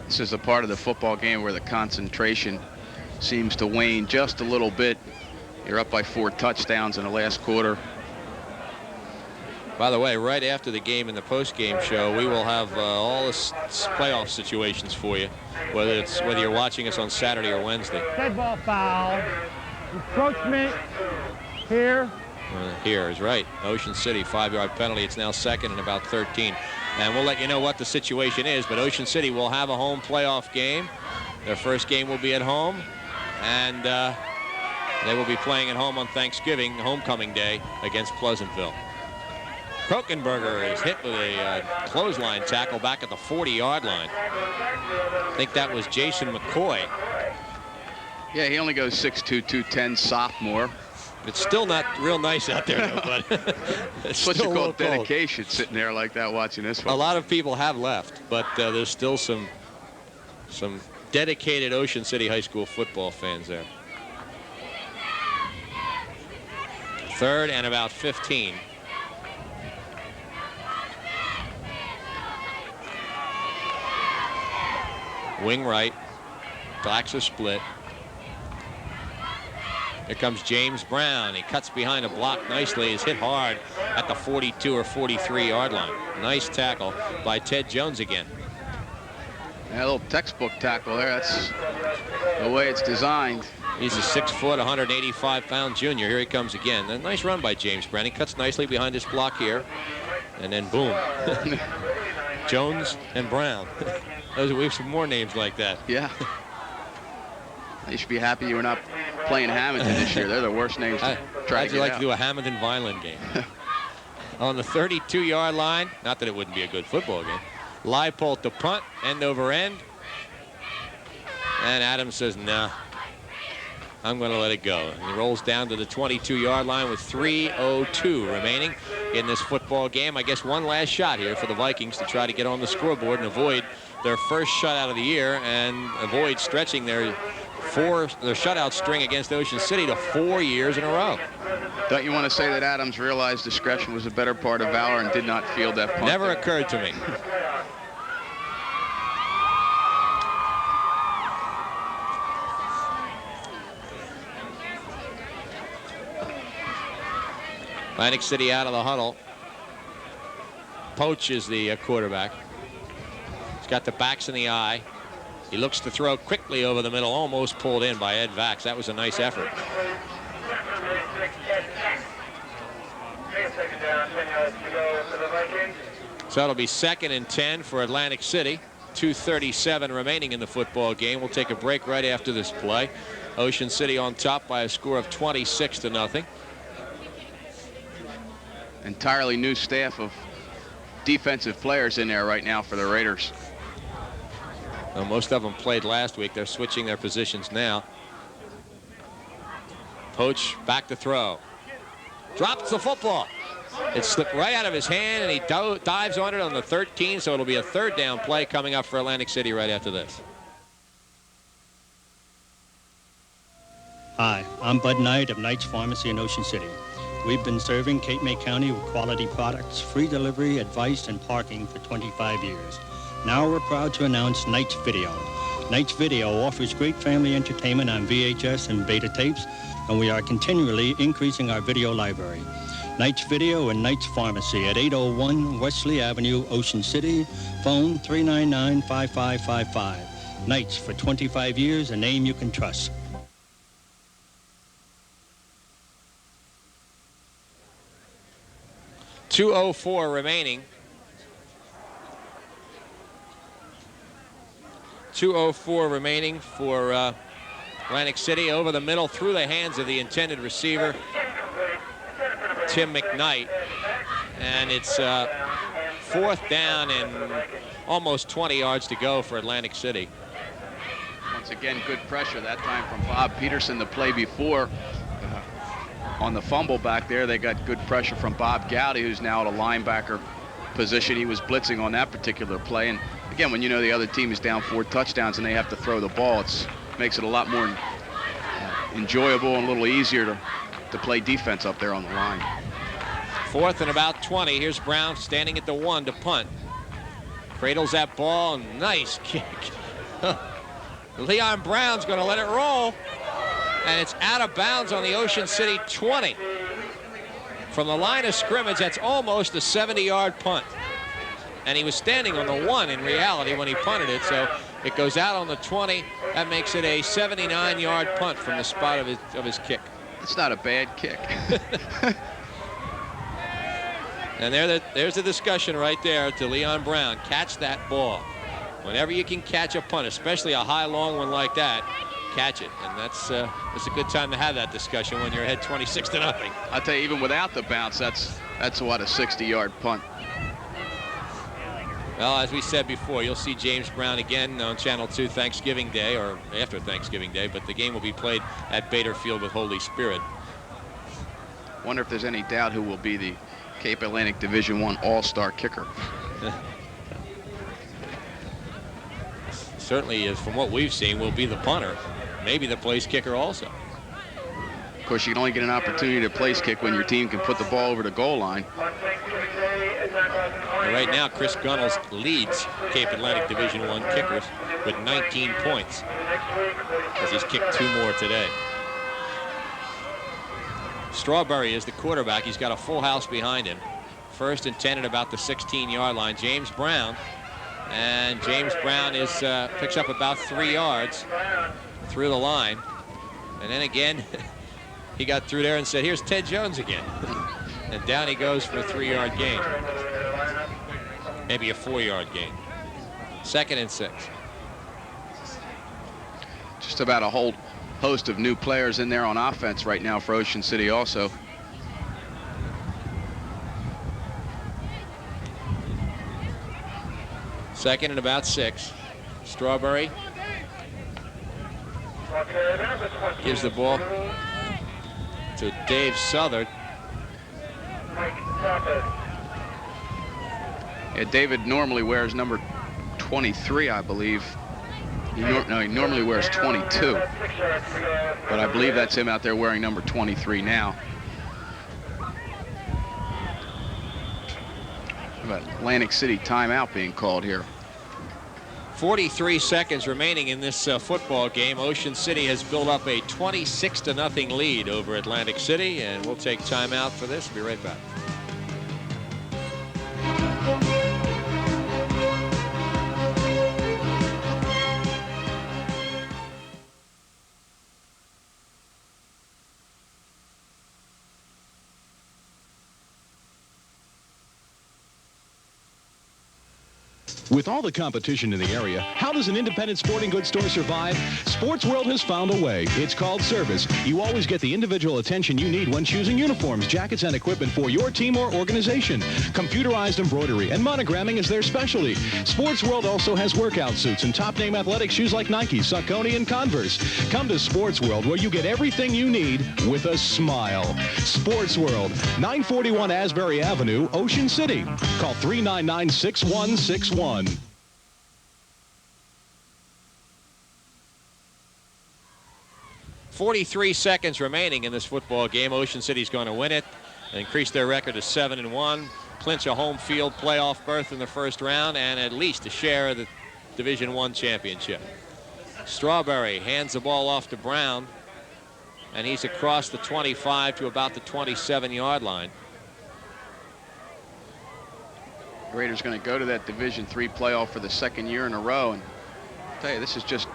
B: This is a part of the football game where the concentration seems to wane just a little bit. You're up by 4 touchdowns in the last quarter.
A: By the way, right after the game in the post-game show, we will have all the playoff situations for you, whether you're watching us on Saturday or Wednesday.
F: Dead ball foul. Encroachment here.
A: Here is right. Ocean City, 5-yard penalty. It's now second and about 13. And we'll let you know what the situation is, but Ocean City will have a home playoff game. Their first game will be at home, and they will be playing at home on Thanksgiving, homecoming day, against Pleasantville. Krokenberger is hit with a clothesline tackle back at the 40-yard line. I think that was Jason McCoy.
B: Yeah, he only goes 6'2", 210, sophomore.
A: It's still not real nice out there, though, but it's
B: What you
A: still
B: call
A: cold.
B: dedication, sitting there like that watching this one.
A: A lot of people have left, but there's still some dedicated Ocean City High School football fans there. 3rd and about 15. Wing right. Blacks are split. Here comes James Brown. He cuts behind a block nicely. He's hit hard at the 42 or 43-yard line. Nice tackle by Ted Jones again.
B: Yeah, a little textbook tackle there. That's the way it's designed.
A: He's a 6-foot, 185-pound junior. Here he comes again. A nice run by James Brown. He cuts nicely behind this block here. And then boom. Jones and Brown. We have some more names like that.
B: Yeah. You should be happy you were not playing Hamilton this year. They're the worst names to try to get
A: I'd like
B: out.
A: to do a Hamilton Vineland game. On the 32-yard line, not that it wouldn't be a good football game. Leipold to punt, end over end. And Adams says, nah, I'm going to let it go. And he rolls down to the 22-yard line with 3:02 remaining in this football game. I guess one last shot here for the Vikings to try to get on the scoreboard and avoid their first shutout of the year and avoid stretching their shutout string against Ocean City to 4 years in a row.
B: Don't you want to say that Adams realized discretion was a better part of valor and did not field that punt?
A: Never
B: there?
A: occurred to me. Atlantic City out of the huddle. Poach is the quarterback. He's got the backs in the eye. He looks to throw quickly over the middle, almost pulled in by Ed Vax. That was a nice effort. So it'll be 2nd and 10 for Atlantic City. 2:37 remaining in the football game. We'll take a break right after this play. Ocean City on top by a score of 26-0.
B: Entirely new staff of defensive players in there right now for the Raiders.
A: Well, most of them played last week. They're switching their positions now. Poach back to throw. Drops the football. It slipped right out of his hand, and he dives on it on the 13, so it'll be a 3rd down play coming up for Atlantic City right after this.
G: Hi, I'm Bud Knight of Knight's Pharmacy in Ocean City. We've been serving Cape May County with quality products, free delivery, advice, and parking for 25 years. Now we're proud to announce Knight's Video. Knight's Video offers great family entertainment on VHS and beta tapes, and we are continually increasing our video library. Knight's Video and Knight's Pharmacy at 801 Wesley Avenue, Ocean City. Phone 399-5555. Knight's, for 25 years, a name you can trust.
A: .204 remaining. 2:04 remaining for Atlantic City. Over the middle, through the hands of the intended receiver, Tim McKnight. And it's 4th down and almost 20 yards to go for Atlantic City.
B: Once again, good pressure that time from Bob Peterson. The play before on the fumble back there, they got good pressure from Bob Gowdy, who's now at a linebacker position. He was blitzing on that particular play. And again, when you know the other team is down 4 touchdowns and they have to throw the ball, it makes it a lot more enjoyable and a little easier to play defense up there on the line.
A: 4th and about 20. Here's Brown standing at the 1 to punt. Cradles that ball. Nice kick. Leon Brown's going to let it roll. And it's out of bounds on the Ocean City 20. From the line of scrimmage, that's almost a 70-yard punt. And he was standing on the 1 in reality when he punted it, so it goes out on the 20. That makes it a 79-yard punt from the spot of his kick.
B: It's not a bad kick.
A: And there's the discussion right there to Leon Brown. Catch that ball. Whenever you can catch a punt, especially a high, long one like that, catch it. And that's a good time to have that discussion when you're ahead 26-0.
B: I'll tell you, even without the bounce, that's what, a 60-yard punt.
A: Well, as we said before, you'll see James Brown again on Channel 2 Thanksgiving Day, or after Thanksgiving Day, but the game will be played at Bader Field with Holy Spirit.
B: Wonder if there's any doubt who will be the Cape Atlantic Division I All-Star kicker.
A: Certainly, from what we've seen, will be the punter. Maybe the place kicker also.
B: Of course, you can only get an opportunity to place kick when your team can put the ball over the goal line.
A: And right now, Chris Gunnels leads Cape Atlantic Division I kickers with 19 points, as he's kicked 2 more today. Strawberry is the quarterback. He's got a full house behind him. 1st and 10 at about the 16-yard line. James Brown. And James Brown picks up about 3 yards through the line. And then again, he got through there and said, here's Ted Jones again. And down he goes for a 3-yard gain. Maybe a 4-yard gain. 2nd and 6.
B: Just about a whole host of new players in there on offense right now for Ocean City also.
A: Second and about 6. Strawberry gives the ball to Dave Southard.
B: Yeah, David normally wears number 23, I believe. He normally wears 22. But I believe that's him out there wearing number 23 now. Atlantic City timeout being called here.
A: 43 seconds remaining in this football game. Ocean City has built up a 26-0 lead over Atlantic City, and we'll take timeout for this. We'll be right back.
E: With all the competition in the area, how does an independent sporting goods store survive? Sports World has found a way. It's called service. You always get the individual attention you need when choosing uniforms, jackets, and equipment for your team or organization. Computerized embroidery and monogramming is their specialty. Sports World also has workout suits and top-name athletic shoes like Nike, Saucony, and Converse. Come to Sports World, where you get everything you need with a smile. Sports World, 941 Asbury Avenue, Ocean City. Call 399-6161.
A: 43 seconds remaining in this football game. Ocean City's going to win it and increase their record to 7-1, clinch a home field playoff berth in the first round, and at least a share of the Division I championship. Strawberry hands the ball off to Brown, and he's across the 25 to about the 27-yard line.
B: Raiders going to go to that Division III playoff for the 2nd year in a row, and I'll tell you, this is just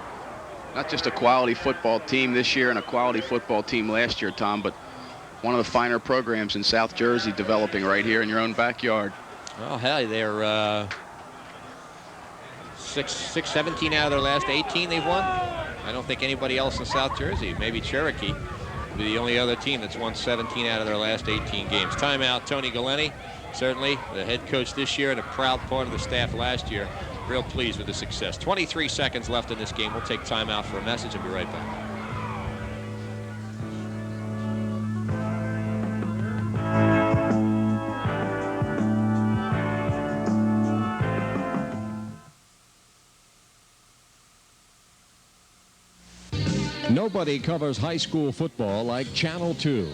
B: not just a quality football team this year and a quality football team last year, Tom, but one of the finer programs in South Jersey developing right here in your own backyard.
A: Well, hell, they're 17 out of their last 18 they've won. I don't think anybody else in South Jersey, maybe Cherokee, will be the only other team that's won 17 out of their last 18 games. Timeout, Tony Galeni, certainly the head coach this year and a proud part of the staff last year. Real pleased with the success. 23 seconds left in this game. We'll take time out for a message and be right back.
H: Nobody covers high school football like Channel 2.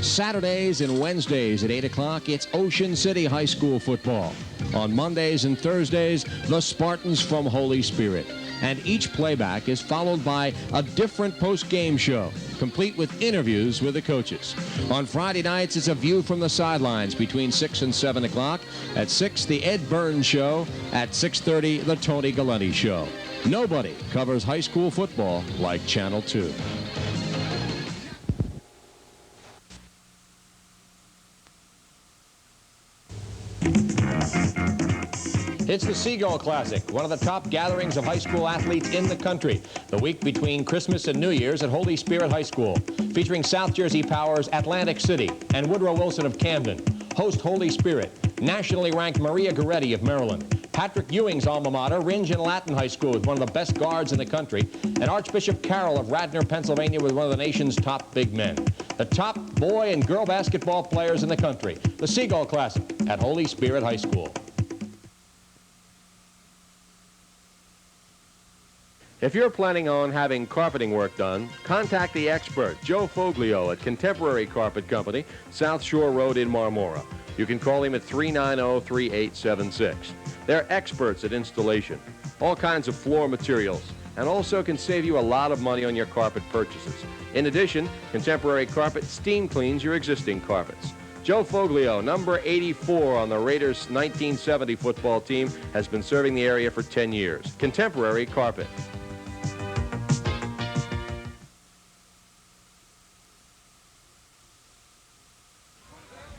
H: Saturdays and Wednesdays at 8 o'clock, it's Ocean City High School football. On Mondays and Thursdays, the Spartans from Holy Spirit. and each playback is followed by a different post-game show, complete with interviews with the coaches. On Friday nights, it's a view from the sidelines between 6 and 7 o'clock. At 6, the Ed Burns Show. At 6:30, the Tony Galletti Show. Nobody covers high school football like Channel 2. It's the Seagull Classic, one of the top gatherings of high school athletes in the country. The week between Christmas and New Year's at Holy Spirit High School, featuring South Jersey Power's Atlantic City and Woodrow Wilson of Camden. Host Holy Spirit, nationally ranked Maria Goretti of Maryland. Patrick Ewing's alma mater, Ringe and Latin High School, with one of the best guards in the country. And Archbishop Carroll of Radnor, Pennsylvania, with one of the nation's top big men. The top boy and girl basketball players in the country. The Seagull Classic at Holy Spirit High School. If you're planning on having carpeting work done, contact the expert, Joe Foglio at Contemporary Carpet Company, South Shore Road in Marmora. You can call him at 390-3876. They're experts at installation, all kinds of floor materials, and also can save you a lot of money on your carpet purchases. In addition, Contemporary Carpet steam cleans your existing carpets. Joe Foglio, number 84 on the Raiders' 1970 football team, has been serving the area for 10 years. Contemporary Carpet.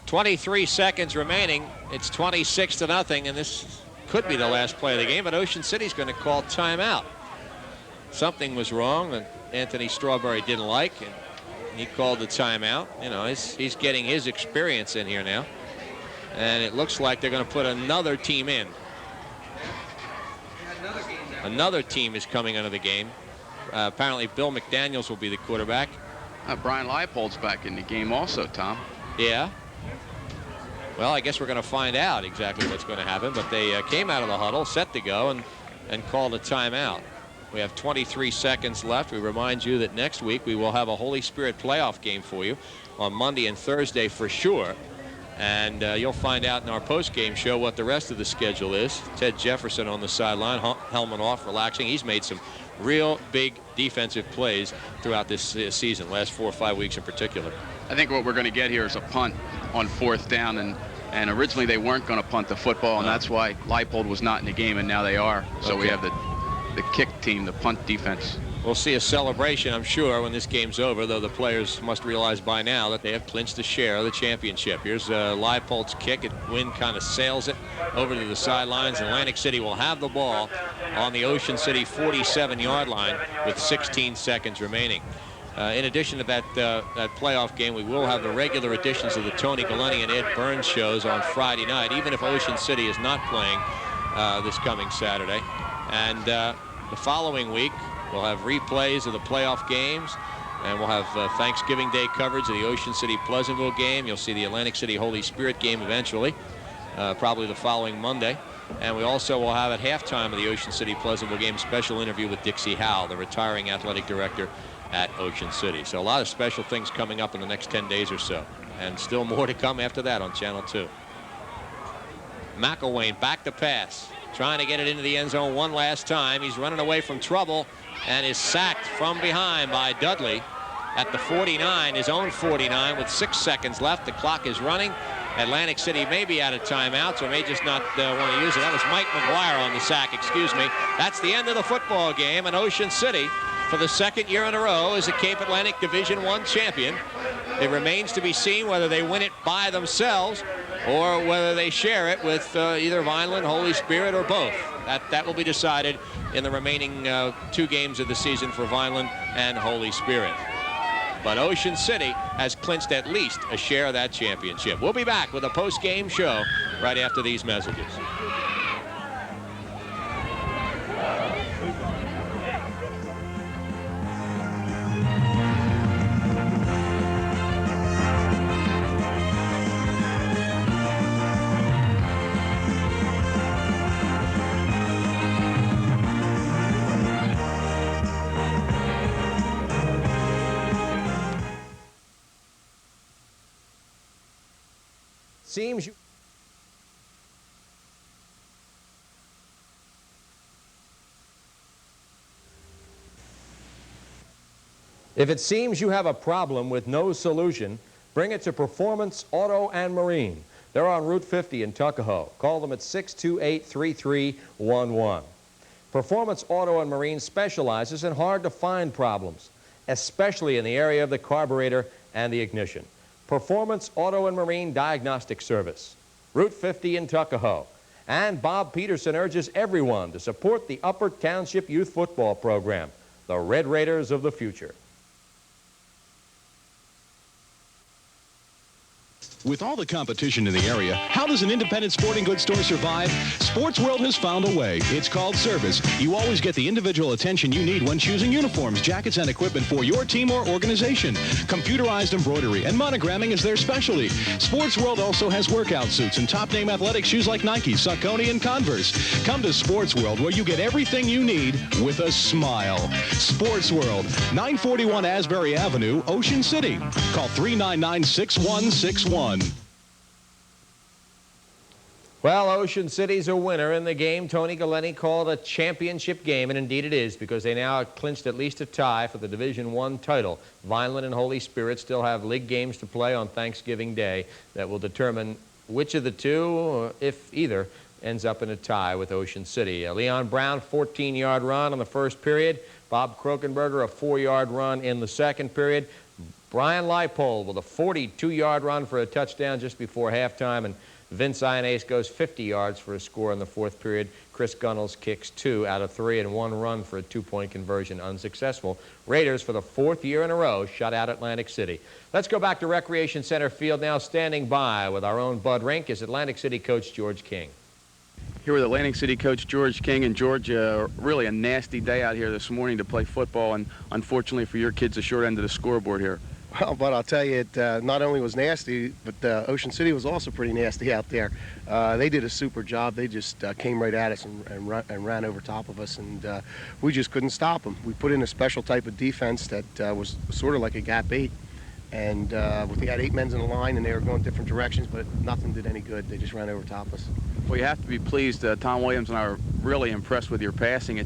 A: 23 seconds remaining. It's 26-0, and this could be the last play of the game, but Ocean City's going to call timeout. Something was wrong that Anthony Strawberry didn't like, and he called the timeout. You know, he's getting his experience in here now, and it looks like they're going to put another team in. Another team is coming into the game. Apparently Bill McDaniels will be the quarterback.
B: Brian Leipold's back in the game also, Tom.
A: Yeah. Well, I guess we're going to find out exactly what's going to happen, but they came out of the huddle, set to go, and called a timeout. We have 23 seconds left. We remind you that next week we will have a Holy Spirit playoff game for you on Monday and Thursday for sure. And you'll find out in our post-game show what the rest of the schedule is. Ted Jefferson on the sideline, helmet off, relaxing. He's made some real big defensive plays throughout this season, last 4 or 5 weeks in particular.
B: I think what we're going to get here is a punt on 4th down, and originally they weren't going to punt the football, and that's why Leipold was not in the game, and now they are. So we have the kick team, the punt defense.
A: We'll see a celebration, I'm sure, when this game's over, though the players must realize by now that they have clinched a share of the championship. Here's Leipold's kick. Wind kind of sails it over to the sidelines. Atlantic City will have the ball on the Ocean City 47-yard line with 16 seconds remaining. In addition to that playoff game, we will have the regular editions of the Tony Galletti and Ed Burns shows on Friday night, even if Ocean City is not playing this coming Saturday. And the following week, we'll have replays of the playoff games, and we'll have Thanksgiving Day coverage of the Ocean City Pleasantville game. You'll see the Atlantic City Holy Spirit game eventually, probably the following Monday. And we also will have at halftime of the Ocean City Pleasantville game special interview with Dixie Howell, the retiring athletic director at Ocean City. So a lot of special things coming up in the next 10 days or so, and still more to come after that on Channel 2. McElwain back to pass, trying to get it into the end zone one last time. He's running away from trouble and is sacked from behind by Dudley at the 49, his own 49, with 6 seconds left. The clock is running. Atlantic City may be out of timeouts or may just not want to use it. That was Mike McGuire on the sack, excuse me. That's the end of the football game, and Ocean City, for the second year in a row, is a Cape Atlantic Division I champion. It remains to be seen whether they win it by themselves or whether they share it with either Vineland, Holy Spirit, or both. That will be decided in the remaining 2 games of the season for Vineland and Holy Spirit. But Ocean City has clinched at least a share of that championship. We'll be back with a post-game show right after these messages. Seems you
H: If it seems you have a problem with no solution, bring it to Performance Auto and Marine. They're on Route 50 in Tuckahoe. Call them at 628-3311. Performance Auto and Marine specializes in hard-to-find problems, especially in the area of the carburetor and the ignition. Performance Auto and Marine Diagnostic Service, Route 50 in Tuckahoe. And Bob Peterson urges everyone to support the Upper Township Youth Football Program, the Red Raiders of the future.
E: With all the competition in the area, how does an independent sporting goods store survive? Sports World has found a way. It's called service. You always get the individual attention you need when choosing uniforms, jackets, and equipment for your team or organization. Computerized embroidery and monogramming is their specialty. Sports World also has workout suits and top-name athletic shoes like Nike, Saucony, and Converse. Come to Sports World, where you get everything you need with a smile. Sports World, 941 Asbury Avenue, Ocean City. Call 399-6161.
H: Well, Ocean City's a winner in the game Tony Galeni called a championship game, and indeed it is, because they now have clinched at least a tie for the Division I title. Vineland and Holy Spirit still have league games to play on Thanksgiving Day that will determine which of the two, if either, ends up in a tie with Ocean City. Leon Brown, 14-yard run on the first period. Bob Krokenberger, a 4-yard run in the second period. Brian Leipold with a 42-yard run for a touchdown just before halftime, and Vince Ionace goes 50 yards for a score in the fourth period. Chris Gunnels kicks 2 out of 3 and 1 run for a 2-point conversion, unsuccessful. Raiders, for the 4th year in a row, shut out Atlantic City. Let's go back to Recreation Center Field now. Standing by with our own Bud Rink is Atlantic City coach George King.
B: Here with Atlantic City coach George King. And George, really a nasty day out here this morning to play football, and unfortunately for your kids, the short end of the scoreboard here.
I: Well, but I'll tell you, it not only was nasty, but Ocean City was also pretty nasty out there. They did a super job. They just came right at us and ran over top of us, and we just couldn't stop them. We put in a special type of defense that was sort of like a gap 8, and we had 8 men in the line, and they were going different directions, but nothing did any good. They just ran over top of us.
B: Well, you have to be pleased. Tom Williams and I are really impressed with your passing.